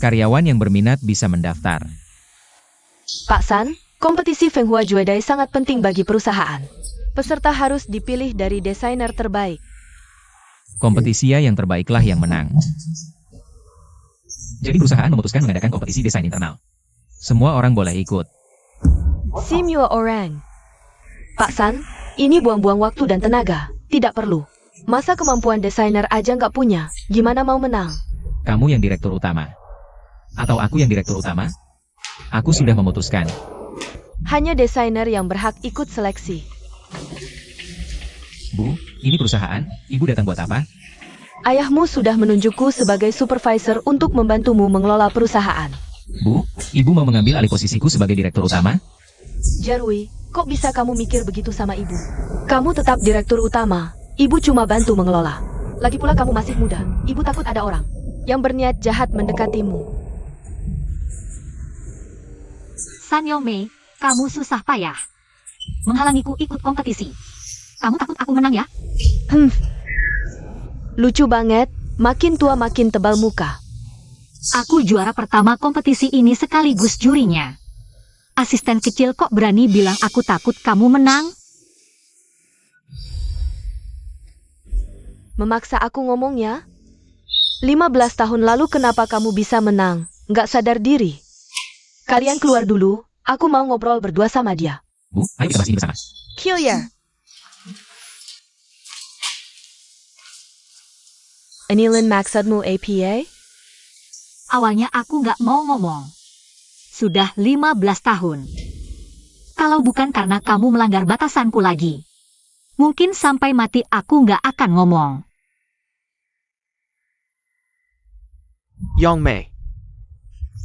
Karyawan yang berminat bisa mendaftar. Pak San, kompetisi Feng Hua Juedai sangat penting bagi perusahaan. Peserta harus dipilih dari desainer terbaik. Kompetisi yang terbaiklah yang menang. Jadi perusahaan memutuskan mengadakan kompetisi desain internal. Semua orang boleh ikut. Semua orang. Pak San, ini buang-buang waktu dan tenaga. Tidak perlu. Masa kemampuan desainer aja nggak punya, gimana mau menang? Kamu yang direktur utama. Atau aku yang direktur utama? Aku sudah memutuskan. Hanya desainer yang berhak ikut seleksi. Bu, ini perusahaan. Ibu datang buat apa? Ayahmu sudah menunjukku sebagai supervisor untuk membantumu mengelola perusahaan. Bu, ibu mau mengambil alih posisiku sebagai direktur utama? Jiarui, kok bisa kamu mikir begitu sama ibu? Kamu tetap direktur utama. Ibu cuma bantu mengelola. Lagi pula kamu masih muda. Ibu takut ada orang yang berniat jahat mendekatimu. San Yongmei, kamu susah payah menghalangiku ikut kompetisi. Kamu takut aku menang ya? Lucu banget, makin tua makin tebal muka. Aku juara pertama kompetisi ini sekaligus jurinya. Asisten kecil kok berani bilang aku takut kamu menang? Memaksa aku ngomongnya? 15 tahun lalu kenapa kamu bisa menang? Nggak sadar diri. Kalian keluar dulu, aku mau ngobrol berdua sama dia. Bu, ayo kita bahas ini bersama. Hillier. Anilin maksudmu APA? Awalnya aku nggak mau ngomong. Sudah 15 tahun. Kalau bukan karena kamu melanggar batasanku lagi, mungkin sampai mati aku nggak akan ngomong. Yongmei,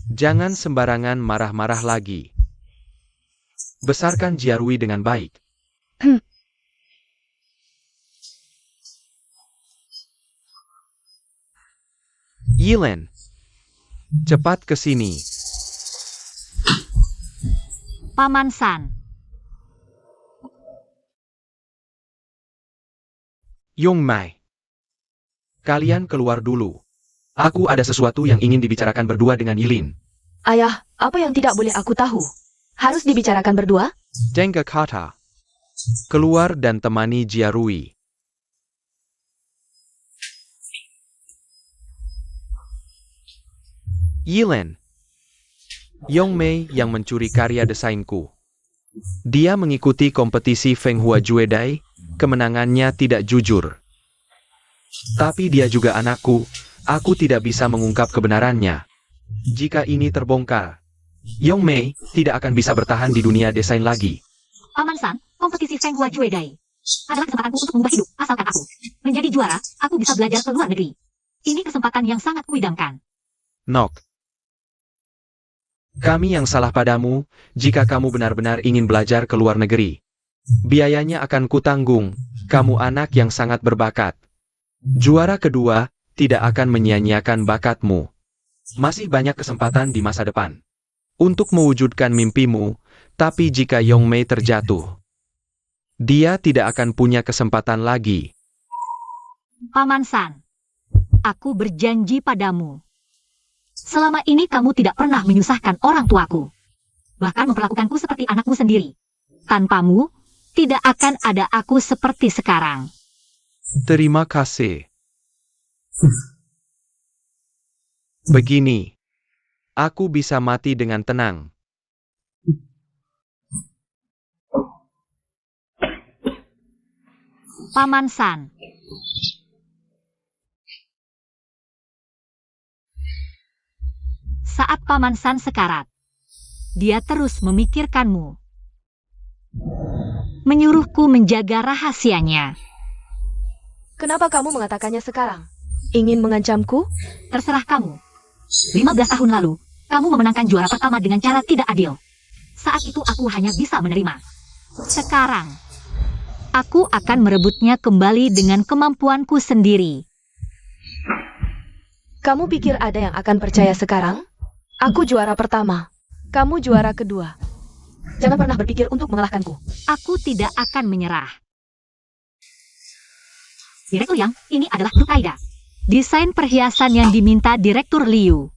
jangan sembarangan marah-marah lagi. Besarkan Jiarui dengan baik. Yilen, cepat ke sini. Paman San, Yongmei, kalian keluar dulu. Aku ada sesuatu yang ingin dibicarakan berdua dengan Yilin. Ayah, apa yang tidak boleh aku tahu? Harus dibicarakan berdua? Dengar kata. Keluar dan temani Jiarui. Yilen, Yongmei yang mencuri karya desainku. Dia mengikuti kompetisi Feng Hua Juedai, kemenangannya tidak jujur. Tapi dia juga anakku, aku tidak bisa mengungkap kebenarannya. Jika ini terbongkar, Yongmei tidak akan bisa bertahan di dunia desain lagi. Paman San, kompetisi Feng Hua Juedai adalah kesempatanku untuk mengubah hidup. Asalkan aku menjadi juara, aku bisa belajar ke luar negeri. Ini kesempatan yang sangat kuidamkan. Nok. Kami yang salah padamu, jika kamu benar-benar ingin belajar ke luar negeri. Biayanya akan kutanggung, kamu anak yang sangat berbakat. Juara kedua, tidak akan menyia-nyiakan bakatmu. Masih banyak kesempatan di masa depan. Untuk mewujudkan mimpimu, tapi jika Yongmei terjatuh, dia tidak akan punya kesempatan lagi. Paman San, aku berjanji padamu. Selama ini kamu tidak pernah menyusahkan orang tuaku. bahkan memperlakukanku seperti anakmu sendiri. Tanpamu, tidak akan ada aku seperti sekarang. Terima kasih. Begini, aku bisa mati dengan tenang. Paman San. Saat Paman San sekarat, dia terus memikirkanmu. Menyuruhku menjaga rahasianya. Kenapa kamu mengatakannya sekarang? Ingin mengancamku? Terserah kamu. 15 tahun lalu, kamu memenangkan juara pertama dengan cara tidak adil. Saat itu aku hanya bisa menerima. Sekarang, aku akan merebutnya kembali dengan kemampuanku sendiri. Kamu pikir ada yang akan percaya sekarang? Aku juara pertama. Kamu juara kedua. Jangan pernah berpikir untuk mengalahkanku. Aku tidak akan menyerah. Direktur Yang, ini adalah grup Aida. Desain perhiasan yang diminta Direktur Liu.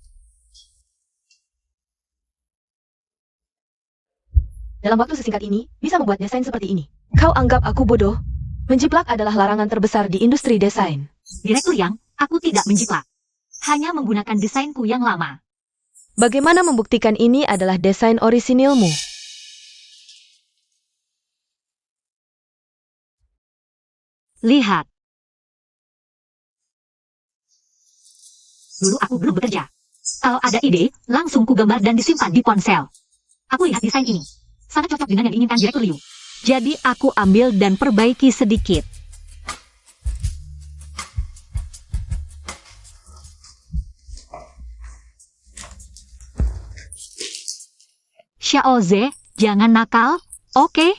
Dalam waktu sesingkat ini, bisa membuat desain seperti ini. Kau anggap aku bodoh? Menjiplak adalah larangan terbesar di industri desain. Direktur Yang, aku tidak menjiplak. Hanya menggunakan desainku yang lama. Bagaimana membuktikan ini adalah desain orisinilmu? Lihat. Dulu aku belum bekerja. Kalau ada ide, langsung kugambar dan disimpan di ponsel. Aku lihat desain ini. Sangat cocok dengan yang diinginkan Direktur Liu. Jadi aku ambil dan perbaiki sedikit. Xiaoze, jangan nakal, oke?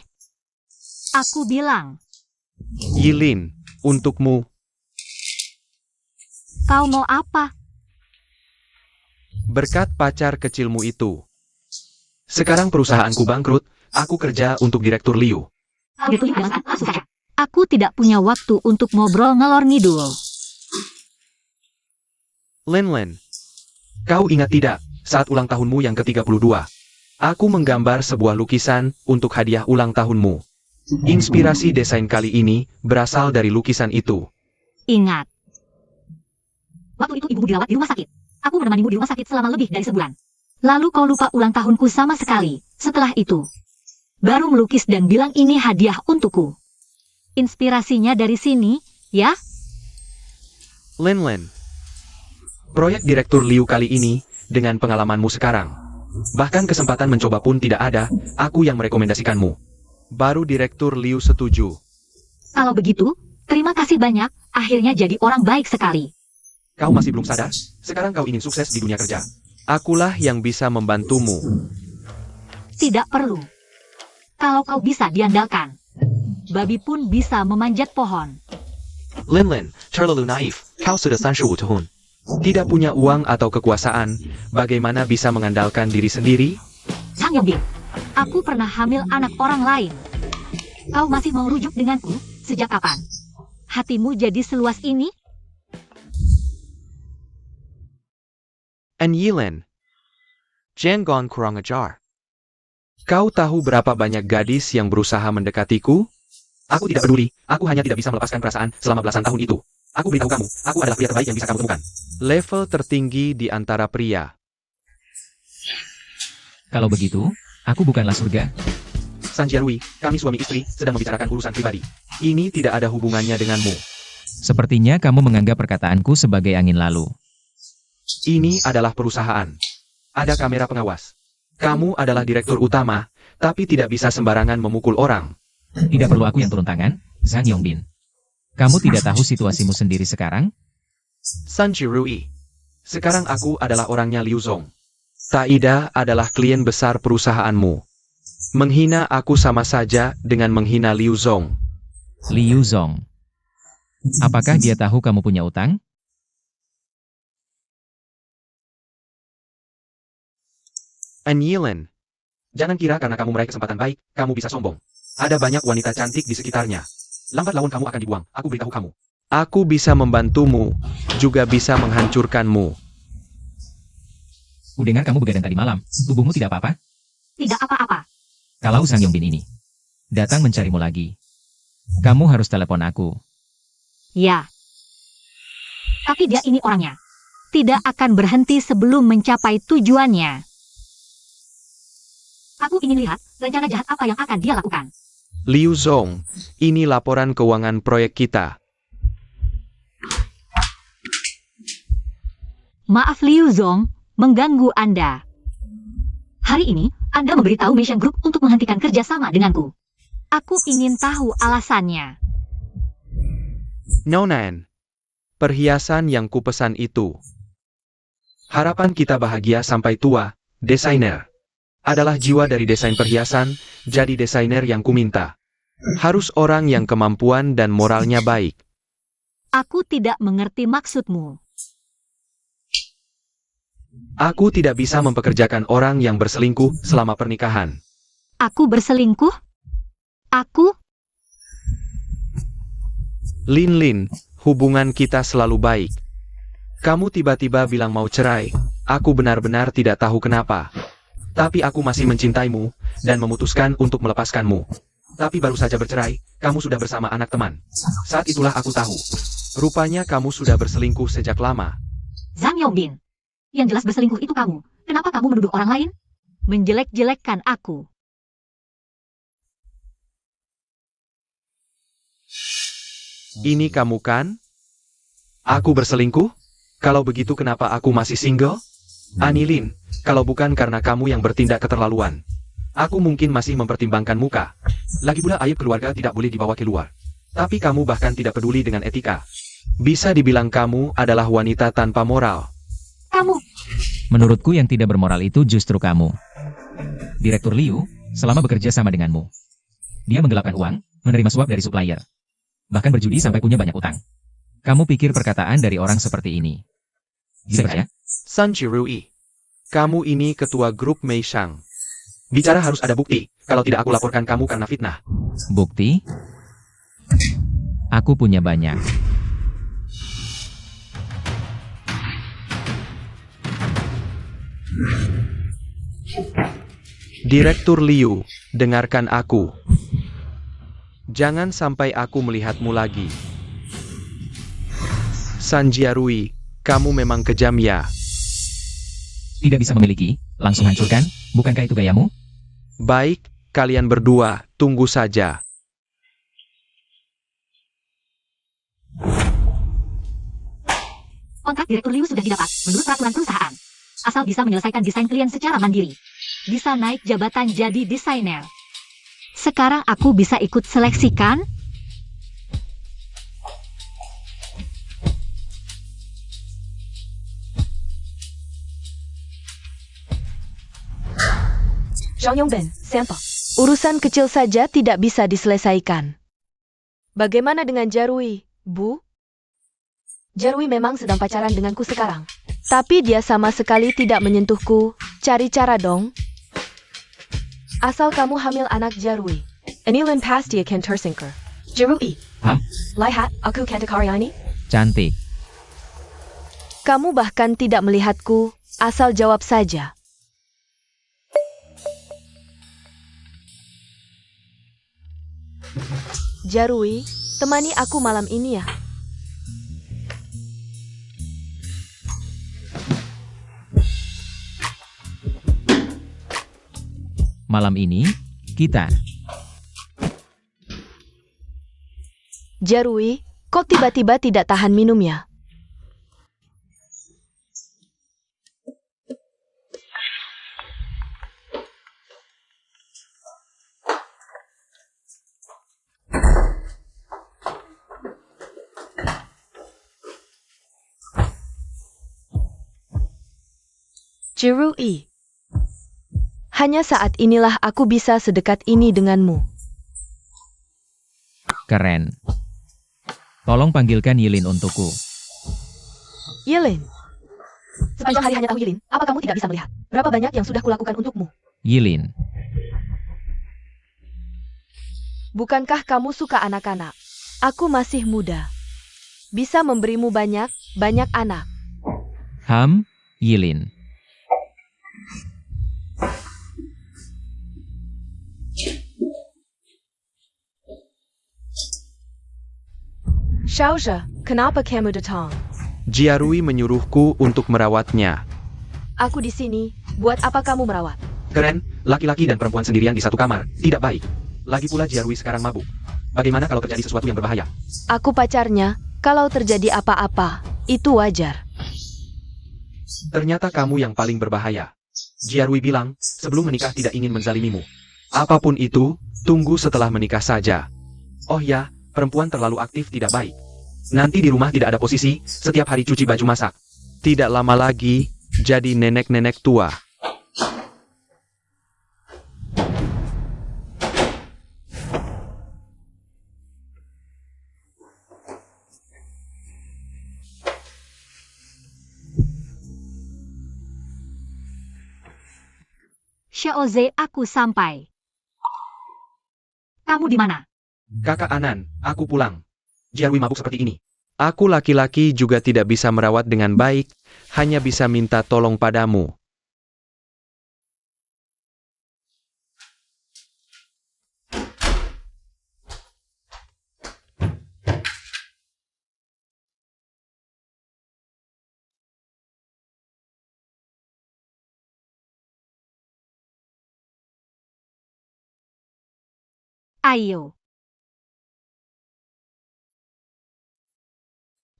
Aku bilang, Yilin, untukmu. kau mau apa? Berkat pacar kecilmu itu. Sekarang perusahaanku bangkrut, aku kerja untuk Direktur Liu. Direktur Liu bilang, langsung saja. Aku tidak punya waktu untuk ngobrol ngalor ngidul. Len, kau ingat tidak, saat ulang tahunmu yang ke-32, aku menggambar sebuah lukisan untuk hadiah ulang tahunmu. Inspirasi desain kali ini berasal dari lukisan itu. Ingat. Waktu itu ibumu dirawat di rumah sakit. Aku menemanimu di rumah sakit selama lebih dari sebulan. Lalu kau lupa ulang tahunku sama sekali. Setelah itu, baru melukis dan bilang ini hadiah untukku. Inspirasinya dari sini, ya? Len, proyek Direktur Liu kali ini, dengan pengalamanmu sekarang, bahkan kesempatan mencoba pun tidak ada, aku yang merekomendasikanmu. Baru Direktur Liu setuju. Kalau begitu, terima kasih banyak, akhirnya jadi orang baik sekali. Kau masih belum sadar? Sekarang kau ingin sukses di dunia kerja. Akulah yang bisa membantumu. Tidak perlu. Kalau kau bisa diandalkan, babi pun bisa memanjat pohon. Len, terlalu naif. Kau sudah 35 tahun. Tidak punya uang atau kekuasaan, bagaimana bisa mengandalkan diri sendiri? Sang Yongbin, aku pernah hamil anak orang lain. Kau masih mau rujuk denganku? Sejak kapan? Hatimu jadi seluas ini? And Yilen, jangan kurang ajar. Kau tahu berapa banyak gadis yang berusaha mendekatiku? Aku tidak peduli, aku hanya tidak bisa melepaskan perasaan selama belasan tahun itu. Aku beritahu kamu, aku adalah pria terbaik yang bisa kamu temukan. Level tertinggi di antara pria. Kalau begitu, aku bukanlah surga. Sanjiarui, kami suami istri sedang membicarakan urusan pribadi. Ini tidak ada hubungannya denganmu. Sepertinya kamu menganggap perkataanku sebagai angin lalu. Ini adalah perusahaan. Ada kamera pengawas. Kamu adalah direktur utama, tapi tidak bisa sembarangan memukul orang. Tidak perlu aku yang turun tangan, Zhang Yongbin. Kamu tidak tahu situasimu sendiri sekarang? Sanjiarui, sekarang aku adalah orangnya Liu Zong. Taida adalah klien besar perusahaanmu. Menghina aku sama saja dengan menghina Liu Zong. Liu Zong. Apakah dia tahu kamu punya utang? Yilen, jangan kira karena kamu meraih kesempatan baik, kamu bisa sombong. Ada banyak wanita cantik di sekitarnya. Lambat laun kamu akan dibuang, aku beritahu kamu. Aku bisa membantumu, juga bisa menghancurkanmu. Kudengar kamu begadang tadi malam. Tubuhmu tidak apa-apa? Tidak apa-apa. Kalau Sang Yongbin ini datang mencarimu lagi, kamu harus telepon aku. Ya. Tapi dia ini orangnya. Tidak akan berhenti sebelum mencapai tujuannya. Aku ingin lihat rencana jahat apa yang akan dia lakukan. Liu Zong, ini laporan keuangan proyek kita. Maaf Liu Zong, mengganggu Anda. Hari ini, Anda memberitahu Mission Group untuk menghentikan kerjasama denganku. Aku ingin tahu alasannya. Nonan, perhiasan yang kupesan itu. Harapan kita bahagia sampai tua, desainer. Adalah jiwa dari desain perhiasan, jadi desainer yang kuminta. Harus orang yang kemampuan dan moralnya baik. Aku tidak mengerti maksudmu. Aku tidak bisa mempekerjakan orang yang berselingkuh selama pernikahan. Aku berselingkuh? Aku? Lin, hubungan kita selalu baik. Kamu tiba-tiba bilang mau cerai, aku benar-benar tidak tahu kenapa. Tapi aku masih mencintaimu, dan memutuskan untuk melepaskanmu. Tapi baru saja bercerai, kamu sudah bersama anak teman. Saat itulah aku tahu. Rupanya kamu sudah berselingkuh sejak lama. Zhang Yongbin. Yang jelas berselingkuh itu kamu. Kenapa kamu menuduh orang lain? Menjelek-jelekkan aku. Ini kamu kan? Aku berselingkuh? Kalau begitu kenapa aku masih single? Anilin, kalau bukan karena kamu yang bertindak keterlaluan. Aku mungkin masih mempertimbangkan muka. Lagi pula aib keluarga tidak boleh dibawa keluar. Tapi kamu bahkan tidak peduli dengan etika. Bisa dibilang kamu adalah wanita tanpa moral. Kamu. Menurutku yang tidak bermoral itu justru kamu. Direktur Liu, selama bekerja sama denganmu. Dia menggelapkan uang, menerima suap dari supplier. Bahkan berjudi sampai punya banyak utang. Kamu pikir perkataan dari orang seperti ini bisa percaya? Sun Chirui, kamu ini ketua grup Meishang. Bicara harus ada bukti, kalau tidak aku laporkan kamu karena fitnah. Bukti? Aku punya banyak. Direktur Liu, dengarkan aku. Jangan sampai aku melihatmu lagi. San Jiarui, kamu memang kejam ya. Tidak bisa memiliki, langsung hancurkan, bukankah itu gayamu? Baik, kalian berdua, tunggu saja. Kontrak Direktur Liu sudah didapat, menurut peraturan perusahaan. Asal bisa menyelesaikan desain klien secara mandiri. Bisa naik jabatan jadi desainer. Sekarang aku bisa ikut seleksi kan? Zhang Yongbin, sampel. Urusan kecil saja tidak bisa diselesaikan. Bagaimana dengan Jarui, Bu? Jarui memang sedang pacaran denganku sekarang. Tapi dia sama sekali tidak menyentuhku. Cari cara dong. Asal kamu hamil anak Jarui. Anilin pasti akan tersingkir. Jarui. Hah? Lihat, aku Kantakaryani. Cantik. Kamu bahkan tidak melihatku, asal jawab saja. Jarui, temani aku malam ini ya. Malam ini, kita. Jarui, kok tiba-tiba tidak tahan minum ya? Jarui, hanya saat inilah aku bisa sedekat ini denganmu. Keren. Tolong panggilkan Yilin untukku. Yilin. Sepanjang hari hanya tahu Yilin, apa kamu tidak bisa melihat? Berapa banyak yang sudah kulakukan untukmu? Yilin. Bukankah kamu suka anak-anak? Aku masih muda. Bisa memberimu banyak anak. Yilin. Xiaozhe, kenapa kamu datang? Jiarui menyuruhku untuk merawatnya. Aku di sini, buat apa kamu merawat? Keren, laki-laki dan perempuan sendirian di satu kamar, tidak baik. Lagi pula Jiarui sekarang mabuk. Bagaimana kalau terjadi sesuatu yang berbahaya? Aku pacarnya, kalau terjadi apa-apa, itu wajar. Ternyata kamu yang paling berbahaya. Jiarui bilang, sebelum menikah tidak ingin menzalimimu. Apapun itu, tunggu setelah menikah saja. Oh ya, perempuan terlalu aktif tidak baik. Nanti di rumah tidak ada posisi, setiap hari cuci baju masak. Tidak lama lagi, jadi nenek-nenek tua. Xiaoze, aku sampai. Kamu di mana? Kakak Anan, aku pulang. Jiarui mabuk seperti ini. Aku laki-laki juga tidak bisa merawat dengan baik, hanya bisa minta tolong padamu. Ayo.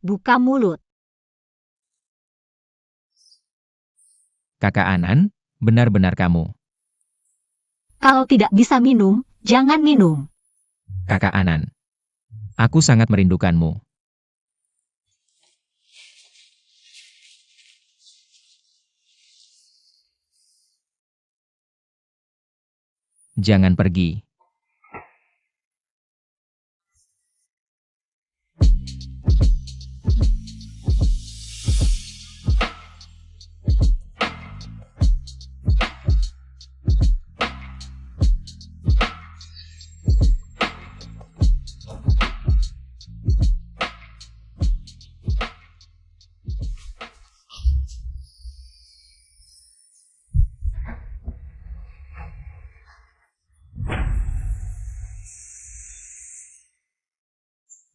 Buka mulut. Kakak Anan, benar-benar kamu. Kalau tidak bisa minum, jangan minum. Kakak Anan. Aku sangat merindukanmu. Jangan pergi.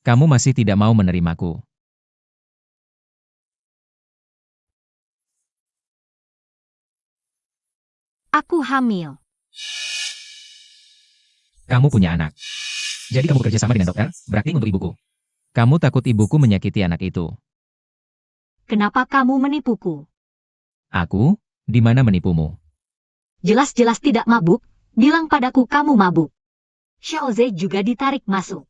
Kamu masih tidak mau menerimaku. Aku hamil. Kamu punya anak. Jadi kamu bekerja sama dengan dokter, berarti untuk ibuku. Kamu takut ibuku menyakiti anak itu. Kenapa kamu menipuku? Aku, di mana menipumu? Jelas-jelas tidak mabuk, bilang padaku kamu mabuk. Xiaoze juga ditarik masuk.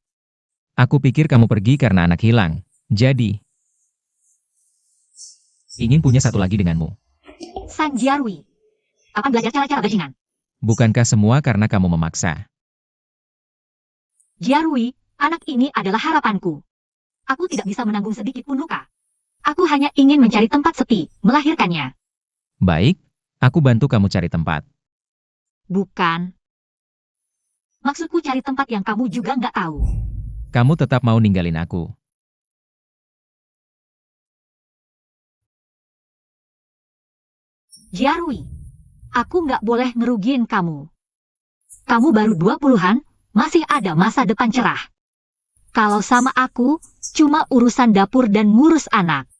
Aku pikir kamu pergi karena anak hilang. Jadi, ingin punya satu lagi denganmu. Sang Jiarui. Kapan belajar cara-cara bajingan? Bukankah semua karena kamu memaksa? Jiarui, anak ini adalah harapanku. Aku tidak bisa menanggung sedikit pun luka. Aku hanya ingin mencari tempat sepi, melahirkannya. Baik, aku bantu kamu cari tempat. Bukan. Maksudku cari tempat yang kamu juga nggak tahu. Kamu tetap mau ninggalin aku. Jiarui, aku nggak boleh ngerugiin kamu. Kamu baru 20-an, masih ada masa depan cerah. Kalau sama aku, cuma urusan dapur dan ngurus anak.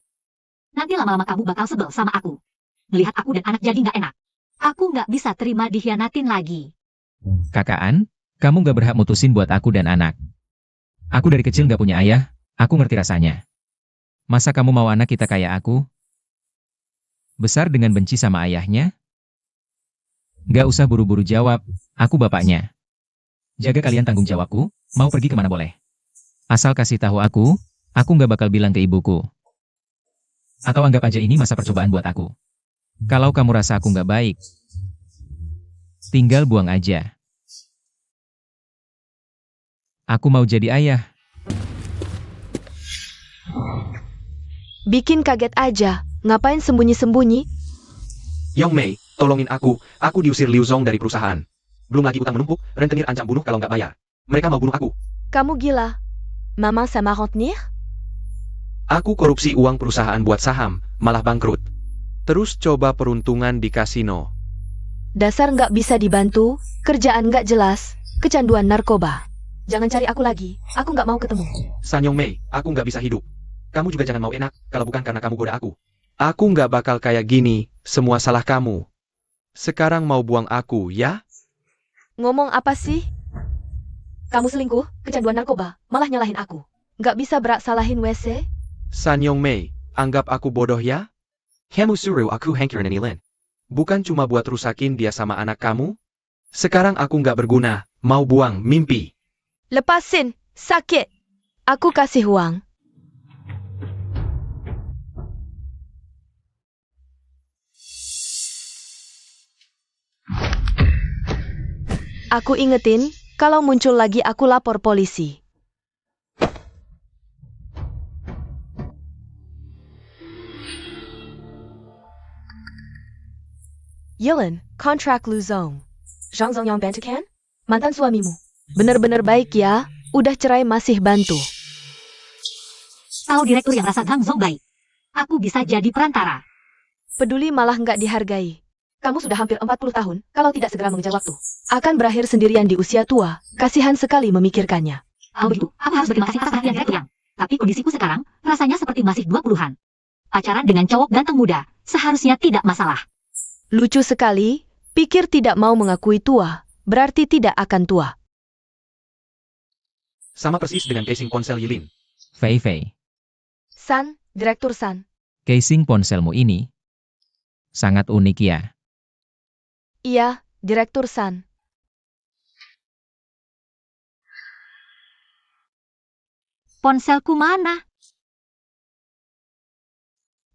Nanti lama-lama kamu bakal sebel sama aku. Melihat aku dan anak jadi nggak enak. Aku nggak bisa terima dikhianatin lagi. Kakaan, kamu gak berhak mutusin buat aku dan anak. Aku dari kecil gak punya ayah, aku ngerti rasanya. Masa kamu mau anak kita kayak aku? Besar dengan benci sama ayahnya? Gak usah buru-buru jawab, aku bapaknya. Jaga kalian tanggung jawabku, mau pergi kemana boleh. Asal kasih tahu aku gak bakal bilang ke ibuku. Atau anggap aja ini masa percobaan buat aku. Kalau kamu rasa aku gak baik, tinggal buang aja. Aku mau jadi ayah. Bikin kaget aja, ngapain sembunyi-sembunyi? Yong Mei, tolongin aku diusir Liu Zong dari perusahaan. Belum lagi utang menumpuk, rentenir ancam bunuh kalau nggak bayar. Mereka mau bunuh aku. Kamu gila. Mama sama rentenir? Aku korupsi uang perusahaan buat saham, malah bangkrut. Terus coba peruntungan di kasino. Dasar nggak bisa dibantu, kerjaan nggak jelas, kecanduan narkoba. Jangan cari aku lagi, aku nggak mau ketemu. Sanyong Mei, aku nggak bisa hidup. Kamu juga jangan mau enak, kalau bukan karena kamu goda aku. Aku nggak bakal kayak gini, semua salah kamu. Sekarang mau buang aku, ya? Ngomong apa sih? Kamu selingkuh, kecanduan narkoba, malah nyalahin aku. Nggak bisa berak salahin WC? Sanyong Mei, anggap aku bodoh ya? Kamu suruh aku hankirin Anilin. Bukan cuma buat rusakin dia sama anak kamu? Sekarang aku nggak berguna, mau buang mimpi. Lepasin, sakit. Aku kasih uang. Aku ingetin, kalau muncul lagi aku lapor polisi. Yellen, kontrak lu Zong. Zhang Zong yang bantu kan? Mantan suamimu. Bener-bener baik ya, udah cerai masih bantu. Tahu direktur yang rasa Zhang Zong baik. Aku bisa jadi perantara. Peduli malah nggak dihargai. Kamu sudah hampir 40 tahun, kalau tidak segera mengejar waktu. Akan berakhir sendirian di usia tua, kasihan sekali memikirkannya. Kalau begitu, aku harus berterima kasih atas perhatian direktur yang. Tapi kondisiku sekarang, rasanya seperti masih 20-an. Pacaran dengan cowok ganteng muda, seharusnya tidak masalah. Lucu sekali, pikir tidak mau mengakui tua, berarti tidak akan tua. Sama persis dengan casing ponsel Yilin. Fei Fei, San, Direktur San. casing ponselmu ini sangat unik ya. Iya, Direktur San. Ponselku mana?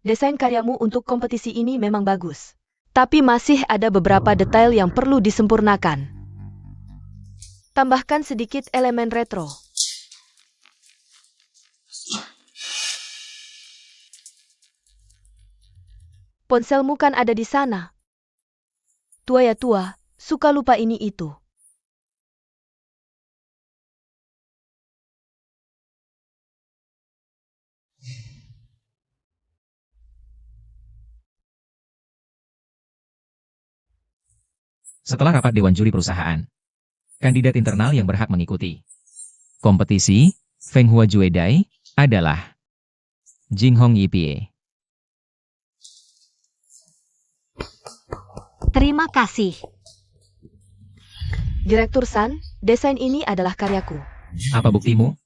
Desain karyamu untuk kompetisi ini memang bagus. Tapi masih ada beberapa detail yang perlu disempurnakan. Tambahkan sedikit elemen retro. Ponselmu kan ada di sana. Tua ya tua, suka lupa ini itu. Setelah rapat Dewan Juri Perusahaan, kandidat internal yang berhak mengikuti kompetisi Feng Hua Juedai adalah Jing Hong Yipie. Terima kasih. Direktur San, desain ini adalah karyaku. Apa buktimu?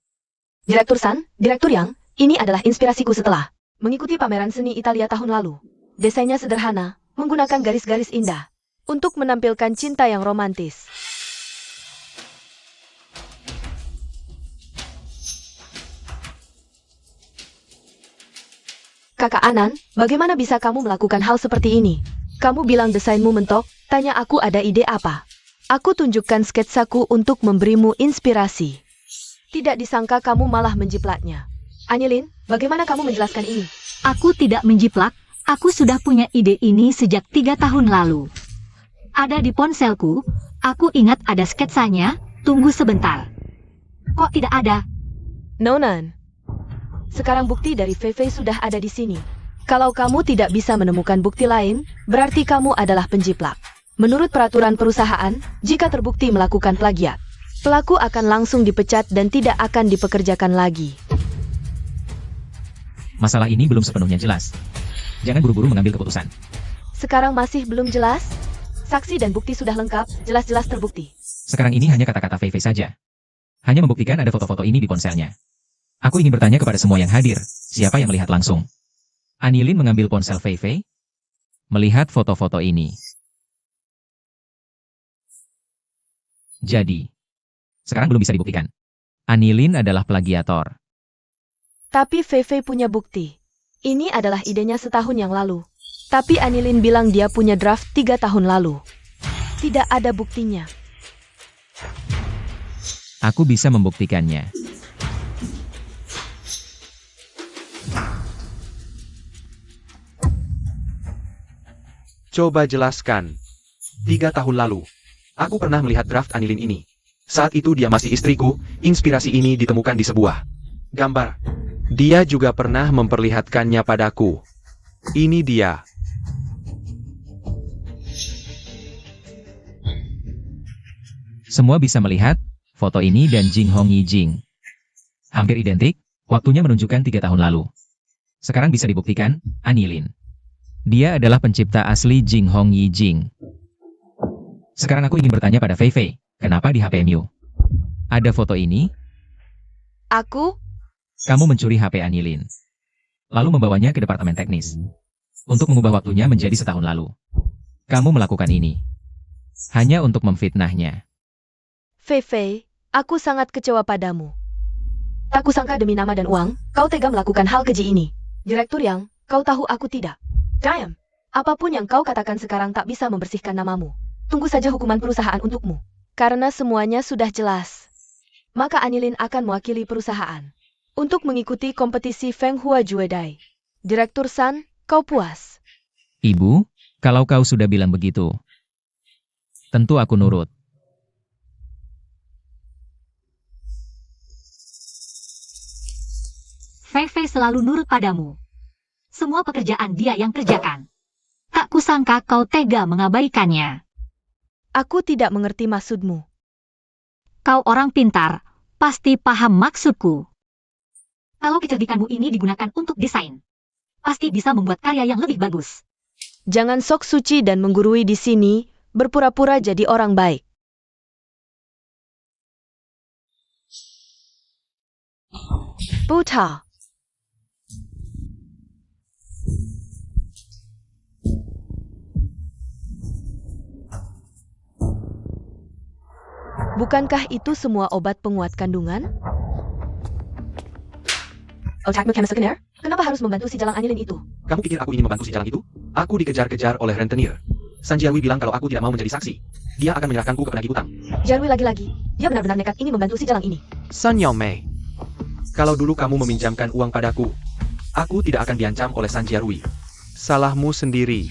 Direktur San, Direktur Yang, ini adalah inspirasiku setelah mengikuti pameran seni Italia tahun lalu. Desainnya sederhana, menggunakan garis-garis indah untuk menampilkan cinta yang romantis. Kakak Anan, bagaimana bisa kamu melakukan hal seperti ini? Kamu bilang desainmu mentok, tanya aku ada ide apa. Aku tunjukkan sketsaku untuk memberimu inspirasi. Tidak disangka kamu malah menjiplaknya. Anilin, bagaimana kamu menjelaskan ini? Aku tidak menjiplak, aku sudah punya ide ini sejak 3 tahun lalu. Ada di ponselku, aku ingat ada sketsanya, tunggu sebentar. Kok tidak ada? Nonan. Sekarang bukti dari Fei sudah ada di sini. Kalau kamu tidak bisa menemukan bukti lain, berarti kamu adalah penjiplak. Menurut peraturan perusahaan, jika terbukti melakukan plagiat, pelaku akan langsung dipecat dan tidak akan dipekerjakan lagi. Masalah ini belum sepenuhnya jelas. Jangan buru-buru mengambil keputusan. Sekarang masih belum jelas? Saksi dan bukti sudah lengkap, jelas-jelas terbukti. Sekarang ini hanya kata-kata Fei Fei saja. Hanya membuktikan ada foto-foto ini di ponselnya. Aku ingin bertanya kepada semua yang hadir, siapa yang melihat langsung? Anilin mengambil ponsel Fei Fei, melihat foto-foto ini. Jadi, sekarang belum bisa dibuktikan. Anilin adalah plagiator. Tapi Fei punya bukti. Ini adalah idenya setahun yang lalu. Tapi Anilin bilang dia punya draft 3 tahun lalu. Tidak ada buktinya. Aku bisa membuktikannya. Coba jelaskan. 3 tahun lalu, aku pernah melihat draft Anilin ini. Saat itu dia masih istriku, inspirasi ini ditemukan di sebuah gambar. Dia juga pernah memperlihatkannya padaku. Ini dia. Semua bisa melihat Foto ini dan Jing Hong Yi Jing. Hampir identik, waktunya menunjukkan 3 tahun lalu. Sekarang bisa dibuktikan, Anilin. Dia adalah pencipta asli Jing Hong Yi Jing. Sekarang aku ingin bertanya pada Fei Fei, kenapa di HPMU? Ada foto ini, Aku? kamu mencuri HP Anilin. Lalu membawanya ke departemen teknis. Untuk mengubah waktunya menjadi setahun lalu. Kamu melakukan ini. Hanya untuk memfitnahnya. Fei Fei, aku sangat kecewa padamu. Tak kusangka demi nama dan uang, kau tega melakukan hal keji ini. Direktur Yang, kau tahu aku tidak. Damn, apapun yang kau katakan sekarang tak bisa membersihkan namamu. Tunggu saja hukuman perusahaan untukmu. Karena semuanya sudah jelas. Maka Anilin akan mewakili perusahaan. Untuk mengikuti kompetisi Feng Hua Juedai. Direktur San, kau puas? Ibu, kalau kau sudah bilang begitu, tentu aku nurut. Fei Fei selalu nurut padamu. Semua pekerjaan dia yang kerjakan. Tak kusangka kau tega mengabaikannya. Aku tidak mengerti maksudmu. Kau orang pintar, pasti paham maksudku. Kalau kecerdikanmu ini digunakan untuk desain, pasti bisa membuat karya yang lebih bagus. Jangan sok suci dan menggurui di sini, berpura-pura jadi orang baik. Buta. Bukankah itu semua obat penguat kandungan? Otakmu chemist Skener, kenapa harus membantu si Jalang Anilin itu? Kamu pikir aku ingin membantu si Jalang itu? Aku dikejar-kejar oleh rentenir. Sanjiawi bilang kalau aku tidak mau menjadi saksi, dia akan menyerahkanku ke penagih utang. Jarwi lagi-lagi, dia benar-benar nekat ingin membantu si Jalang ini. San Yongmei, kalau dulu kamu meminjamkan uang padaku, aku tidak akan diancam oleh San Jiarui. Salahmu sendiri.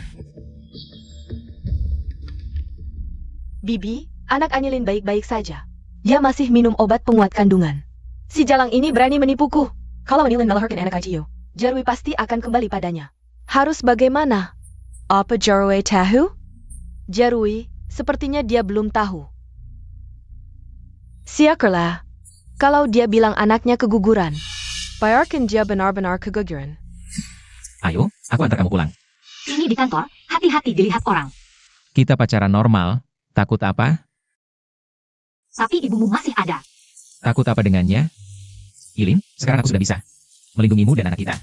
Bibi, anak Anilin baik-baik saja. Dia masih minum obat penguat kandungan. Si Jalang ini berani menipuku. Kalau Anilin melahirkan anak ITU, Jarwi pasti akan kembali padanya. Harus bagaimana? Apa Jarwi tahu? Jarwi, sepertinya dia belum tahu. Siakerlah. Kalau dia bilang anaknya keguguran. Bayarkan dia benar-benar keguguran. Ayo, aku antar kamu pulang. Ini di kantor, hati-hati dilihat orang. Kita pacaran normal, takut apa? Tapi ibumu masih ada. Takut apa dengannya? Yilin, sekarang aku sudah bisa melindungimu dan anak kita.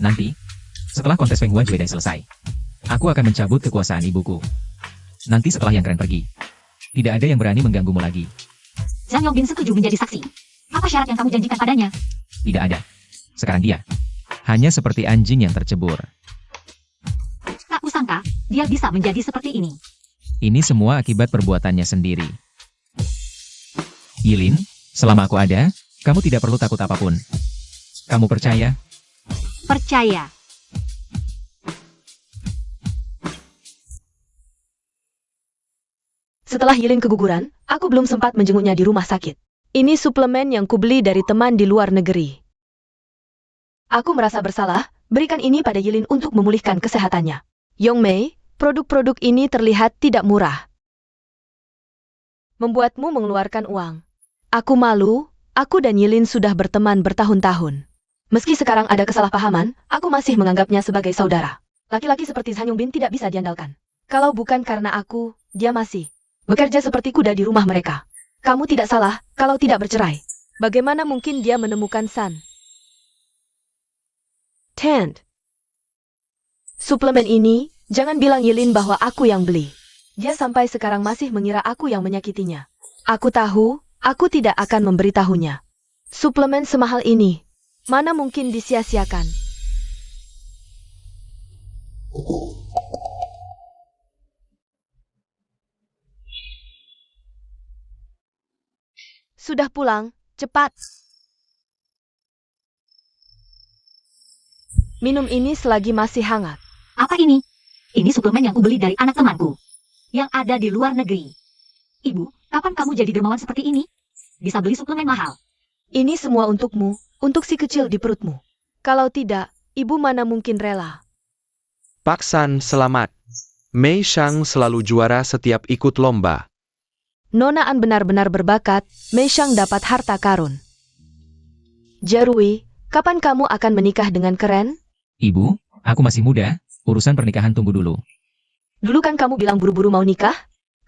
Nanti, setelah kontes Feng Hua Juedai selesai, aku akan mencabut kekuasaan ibuku. Nanti setelah yang keren pergi, tidak ada yang berani mengganggumu lagi. Zhang Yongbin setuju menjadi saksi. Apa syarat yang kamu janjikan padanya? Tidak ada. Sekarang dia hanya seperti anjing yang tercebur. Tak kusangka, dia bisa menjadi seperti ini. Ini semua akibat perbuatannya sendiri. Yilin, selama aku ada, kamu tidak perlu takut apapun. Kamu percaya? Percaya. Setelah Yilin keguguran, aku belum sempat menjenguknya di rumah sakit. Ini suplemen yang kubeli dari teman di luar negeri. Aku merasa bersalah, berikan ini pada Yilin untuk memulihkan kesehatannya. Yongmei, produk-produk ini terlihat tidak murah. Membuatmu mengeluarkan uang. Aku malu, aku dan Yilin sudah berteman bertahun-tahun. Meski sekarang ada kesalahpahaman, aku masih menganggapnya sebagai saudara. Laki-laki seperti Zhang Yongbin tidak bisa diandalkan. Kalau bukan karena aku, dia masih bekerja seperti kuda di rumah mereka. Kamu tidak salah kalau tidak bercerai. Bagaimana mungkin dia menemukan San Tand? Suplemen ini, jangan bilang Yilin bahwa aku yang beli. Dia sampai sekarang masih mengira aku yang menyakitinya. Aku tahu, aku tidak akan memberitahunya. Suplemen semahal ini, mana mungkin disia-siakan? Sudah pulang, cepat. Minum ini selagi masih hangat. Apa ini? Ini suplemen yang kubeli dari anak temanku. Yang ada di luar negeri. Ibu, kapan kamu jadi dermawan seperti ini? Bisa beli suplemen mahal. Ini semua untukmu, untuk si kecil di perutmu. Kalau tidak, ibu mana mungkin rela. Pak San selamat. Mei Shang selalu juara setiap ikut lomba. Nona An benar-benar berbakat, Meishang dapat harta karun. Jarui, kapan kamu akan menikah dengan Keren? Ibu, aku masih muda, urusan pernikahan tunggu dulu. Dulu kan kamu bilang buru-buru mau nikah?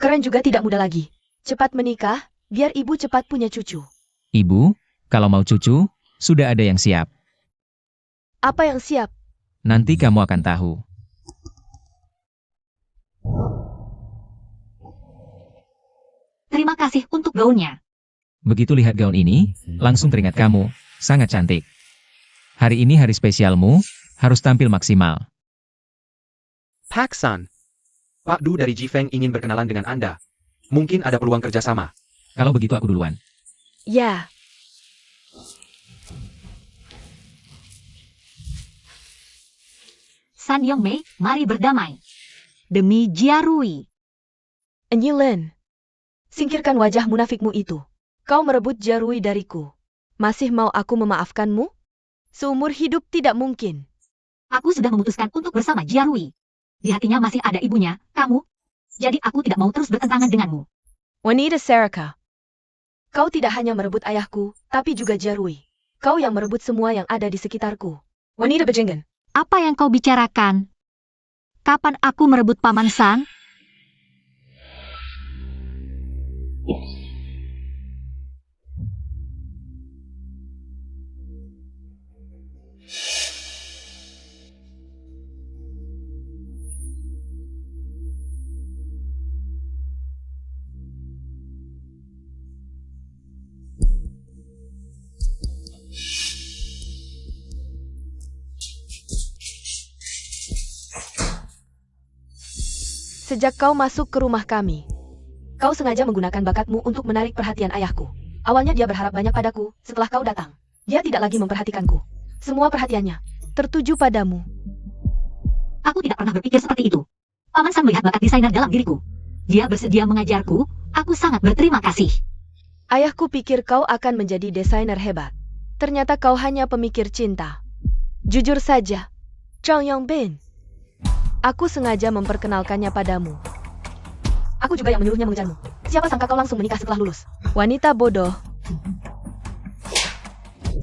Keren juga tidak muda lagi. Cepat menikah, biar ibu cepat punya cucu. Ibu, kalau mau cucu, sudah ada yang siap. Apa yang siap? Nanti kamu akan tahu. Terima kasih untuk gaunnya. Begitu lihat gaun ini, langsung teringat kamu, sangat cantik. Hari ini hari spesialmu, harus tampil maksimal. Pak-san. Pak Du dari Jifeng ingin berkenalan dengan Anda. Mungkin ada peluang kerjasama. Kalau begitu aku duluan. Ya. San Yongmei, mari berdamai. Demi Jiarui. Enyilin. Singkirkan wajah munafikmu itu. Kau merebut Jarui dariku. Masih mau aku memaafkanmu? Seumur hidup tidak mungkin. Aku sudah memutuskan untuk bersama Jiarui. Di hatinya masih ada ibunya, kamu. Jadi aku tidak mau terus bertentangan denganmu. Wanita Seraka. Kau tidak hanya merebut ayahku, tapi juga Jarui. Kau yang merebut semua yang ada di sekitarku. Wanita bajingan. Apa yang kau bicarakan? Kapan aku merebut Paman San? Sejak kau masuk ke rumah kami, kau sengaja menggunakan bakatmu untuk menarik perhatian ayahku. Awalnya dia berharap banyak padaku, setelah kau datang, dia tidak lagi memperhatikanku. Semua perhatiannya tertuju padamu. Aku tidak pernah berpikir seperti itu. Paman San melihat bakat desainer dalam diriku. Dia bersedia mengajarku, aku sangat berterima kasih. Ayahku pikir kau akan menjadi desainer hebat. Ternyata kau hanya pemikir cinta. Jujur saja, Zhang Yongbin. Aku sengaja memperkenalkannya padamu. Aku juga yang menyuruhnya mengejarmu. Siapa sangka kau langsung menikah setelah lulus. Wanita bodoh.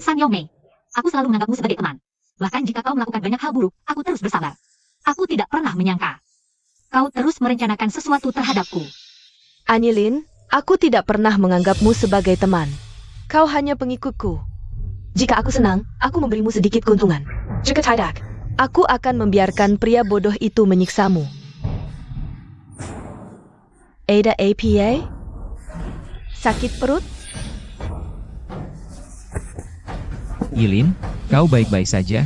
San Yongmei, aku selalu menganggapmu sebagai teman. Bahkan jika kau melakukan banyak hal buruk, aku terus bersabar. Aku tidak pernah menyangka. Kau terus merencanakan sesuatu terhadapku. Anilin, aku tidak pernah menganggapmu sebagai teman. Kau hanya pengikutku. Jika aku senang, aku memberimu sedikit keuntungan. Jika tidak, aku akan membiarkan pria bodoh itu menyiksamu. Ada APA? Sakit perut? Yilin, kau baik-baik saja?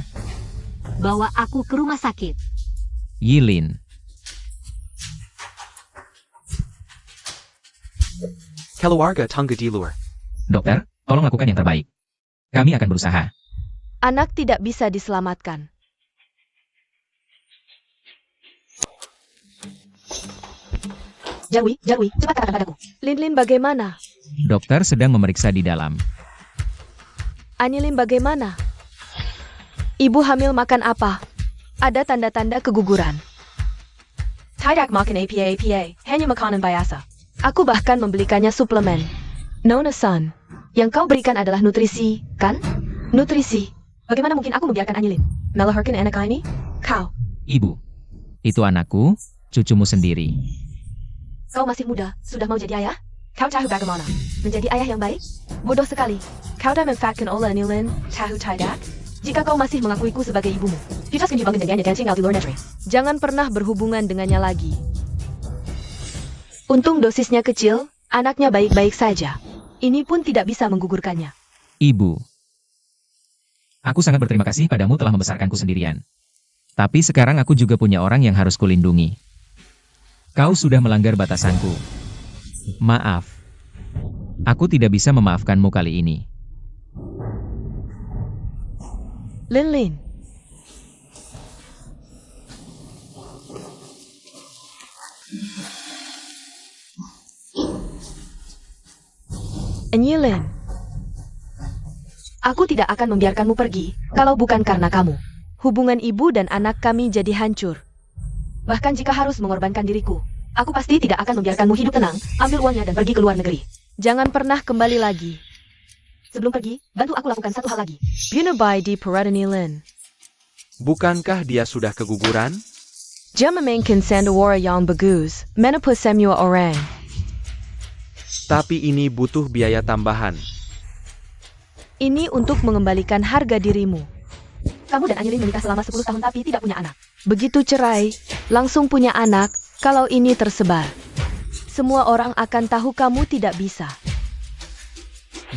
Bawa aku ke rumah sakit. Yilin, Keluarga tangga di luar. dokter, tolong lakukan yang terbaik. Kami akan berusaha. Anak tidak bisa diselamatkan. Jarwi, cepat katakan padaku. Lin, bagaimana? Dokter sedang memeriksa di dalam. Anilin bagaimana? Ibu hamil makan apa? Ada tanda-tanda keguguran. Tidak makan APA, hanya makanan biasa. Aku bahkan membelikannya suplemen. Nona-san, yang kau berikan adalah nutrisi, kan? Nutrisi. Bagaimana mungkin aku membiarkan Anilin melahirkan anak ini? Kau. Ibu, itu anakku, cucumu sendiri. Kau masih muda, sudah mau jadi ayah? Kau tahu bagaimana menjadi ayah yang baik? Bodoh sekali. Kau dah memanfaatkan Ola Anilin, tahu tidak? Jika kau masih mengakuiku sebagai ibumu, kita akan dibangun dengannya dan tinggal di luar negeri. Jangan pernah berhubungan dengannya lagi. Untung dosisnya kecil, anaknya baik-baik saja. Ini pun tidak bisa menggugurkannya. Ibu, aku sangat berterima kasih padamu telah membesarkanku sendirian. Tapi sekarang aku juga punya orang yang harus kulindungi. Kau sudah melanggar batasanku. Maaf. Aku tidak bisa memaafkanmu kali ini. Lin. Enyilin. Aku tidak akan membiarkanmu pergi, kalau bukan karena kamu. Hubungan ibu dan anak kami jadi hancur. Bahkan jika harus mengorbankan diriku, Aku pasti tidak akan membiarkanmu hidup tenang. Ambil uangnya dan pergi ke luar negeri. Jangan pernah kembali lagi. Sebelum pergi, bantu aku lakukan satu hal lagi. Bunabai di Peradani Lin. Bukankah dia sudah keguguran? Dia memainkan Sandawara yang bagus. Menapa semua orang? Tapi ini butuh biaya tambahan. Ini untuk mengembalikan harga dirimu. Kamu dan Angelin menikah selama 10 tahun tapi tidak punya anak. Begitu cerai, langsung punya anak, kalau ini tersebar. Semua orang akan tahu kamu tidak bisa.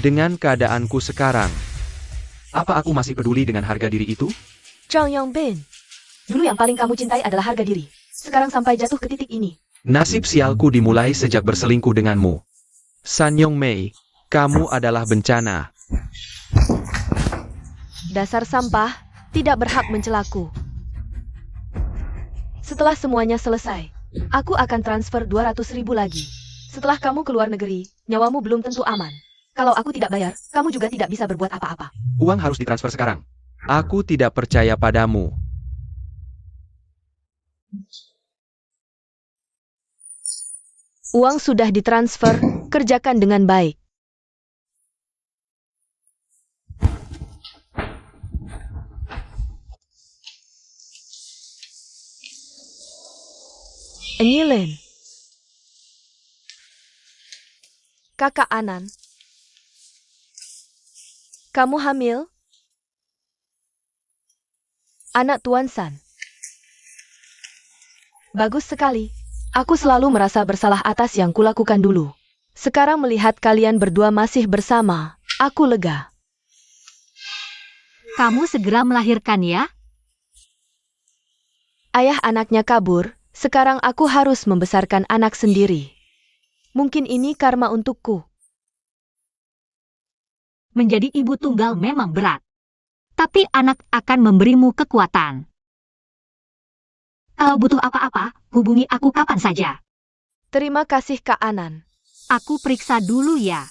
Dengan keadaanku sekarang, apa aku masih peduli dengan harga diri itu? Zhang Yongbin. Dulu yang paling kamu cintai adalah harga diri. Sekarang sampai jatuh ke titik ini. Nasib sialku dimulai sejak berselingkuh denganmu. San Yong Mei, kamu adalah bencana. Dasar sampah, tidak berhak mencelaku. Setelah semuanya selesai, aku akan transfer 200.000 lagi. Setelah kamu keluar negeri, nyawamu belum tentu aman. Kalau aku tidak bayar, kamu juga tidak bisa berbuat apa-apa. Uang harus ditransfer sekarang. Aku tidak percaya padamu. Uang sudah ditransfer, kerjakan dengan baik. Angelin. Kakak Anan. Kamu hamil? Anak Tuan San. Bagus sekali. Aku selalu merasa bersalah atas yang kulakukan dulu. Sekarang melihat kalian berdua masih bersama, aku lega. Kamu segera melahirkan ya? Ayah anaknya kabur, sekarang aku harus membesarkan anak sendiri. Mungkin ini karma untukku. Menjadi ibu tunggal memang berat. Tapi anak akan memberimu kekuatan. Kalau butuh apa-apa, hubungi aku kapan saja. Terima kasih Kak Anan. Aku periksa dulu ya.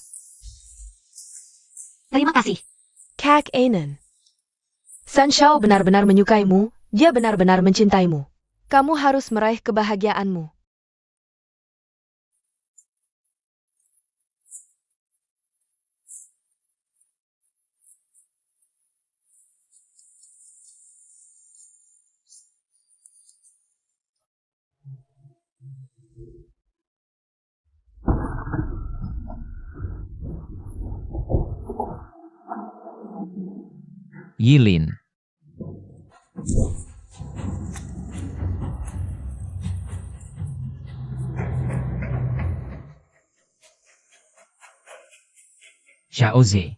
Terima kasih. Kak Anan. San Shao benar-benar menyukaimu, dia benar-benar mencintaimu. Kamu harus meraih kebahagiaanmu. Yilin. Xiaoze.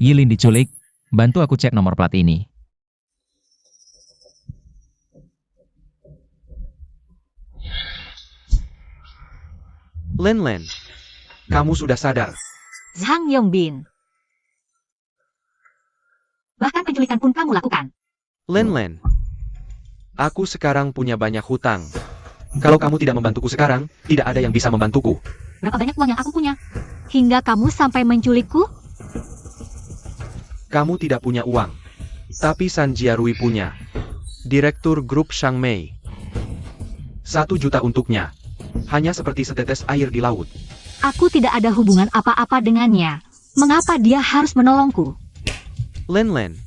Yilin diculik, bantu aku cek nomor plat ini. Len, kamu sudah sadar. Zhang Yongbin. Bahkan penculikan pun kamu lakukan. Len, aku sekarang punya banyak hutang. Kalau kamu tidak membantuku sekarang, tidak ada yang bisa membantuku. Berapa banyak uang yang aku punya? Hingga kamu sampai menculikku? Kamu tidak punya uang. Tapi San Jiarui punya. Direktur grup Shangmei. 1 juta untuknya. Hanya seperti setetes air di laut. Aku tidak ada hubungan apa-apa dengannya. Mengapa dia harus menolongku? Len,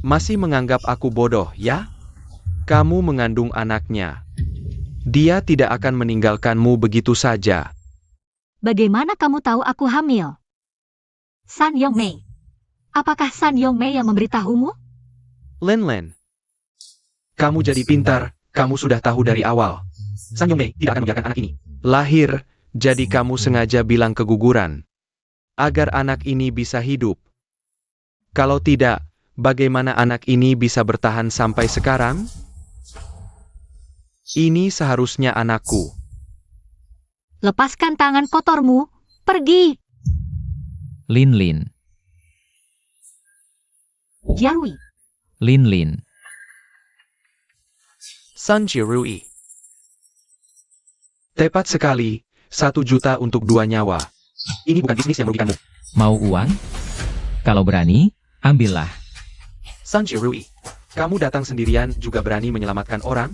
masih menganggap aku bodoh, ya? Kamu mengandung anaknya. Dia tidak akan meninggalkanmu begitu saja. Bagaimana kamu tahu aku hamil? San Yongmei. Apakah San Yongmei yang memberitahumu? Len, kamu jadi pintar, kamu sudah tahu dari awal. San Yongmei tidak akan membiarkan anak ini lahir, jadi kamu sengaja bilang keguguran. Agar anak ini bisa hidup. Kalau tidak, bagaimana anak ini bisa bertahan sampai sekarang? Ini seharusnya anakku. Lepaskan tangan kotormu. Pergi. Lin. Jiarui. Lin. San Jiarui. Tepat sekali, 1 juta untuk 2 nyawa. Ini bukan bisnis yang merugikanmu. Mau uang? Kalau berani, ambillah. San Jiarui, kamu datang sendirian juga berani menyelamatkan orang?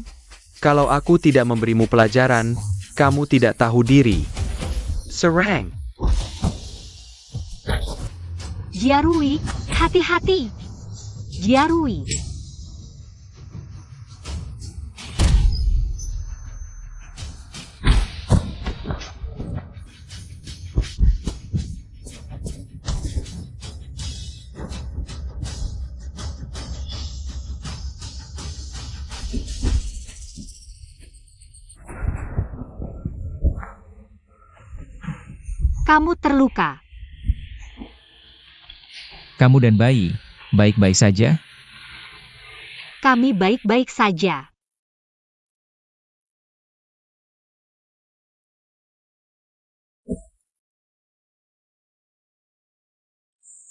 Kalau aku tidak memberimu pelajaran, kamu tidak tahu diri. Serang! Jiarui, hati-hati. Jiarui. Kamu terluka. Kamu dan bayi, baik-baik saja? Kami baik-baik saja.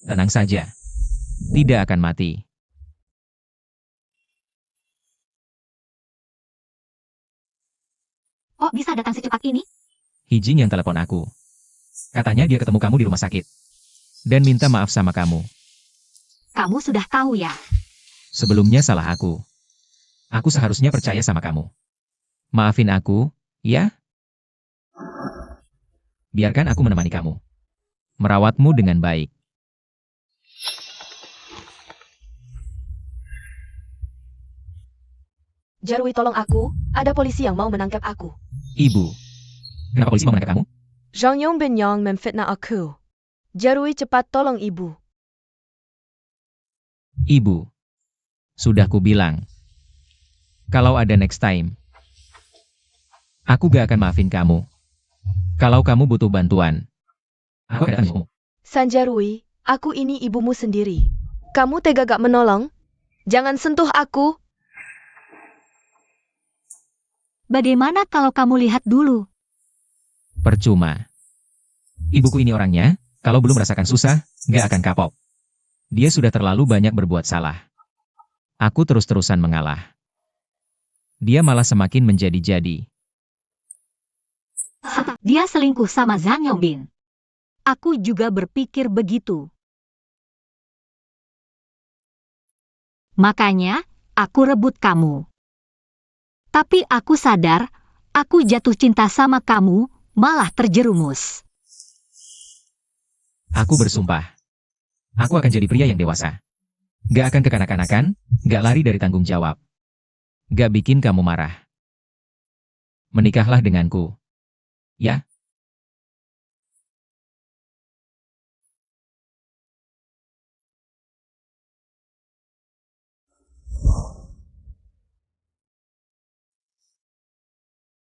Tenang saja. Tidak akan mati. Oh, bisa datang secepat ini? Hijing yang telepon aku. Katanya dia ketemu kamu di rumah sakit. Dan minta maaf sama kamu. Kamu sudah tahu ya. Sebelumnya salah aku. Aku seharusnya percaya sama kamu. Maafin aku, ya? Biarkan aku menemani kamu. Merawatmu dengan baik. Jarui, tolong aku, ada polisi yang mau menangkap aku. Ibu. Kenapa polisi mau menangkap kamu? Zhang Yong bin Yang memfitnah aku. Jarui, cepat tolong ibu. Ibu. Sudah kubilang. Kalau ada next time, aku gak akan maafin kamu. Kalau kamu butuh bantuan, aku akan datang jemputmu. Sanjarui, aku ini ibumu sendiri. Kamu tega gak menolong? Jangan sentuh aku. Bagaimana kalau kamu lihat dulu? Percuma. Ibuku ini orangnya, kalau belum merasakan susah, gak akan kapok. Dia sudah terlalu banyak berbuat salah. Aku terus-terusan mengalah. Dia malah semakin menjadi-jadi. Dia selingkuh sama Zhang Yongbin. Aku juga berpikir begitu. Makanya, aku rebut kamu. Tapi aku sadar, aku jatuh cinta sama kamu, malah terjerumus. Aku bersumpah. Aku akan jadi pria yang dewasa. Gak akan kekanak-kanakan, gak lari dari tanggung jawab. Gak bikin kamu marah. Menikahlah denganku. Ya?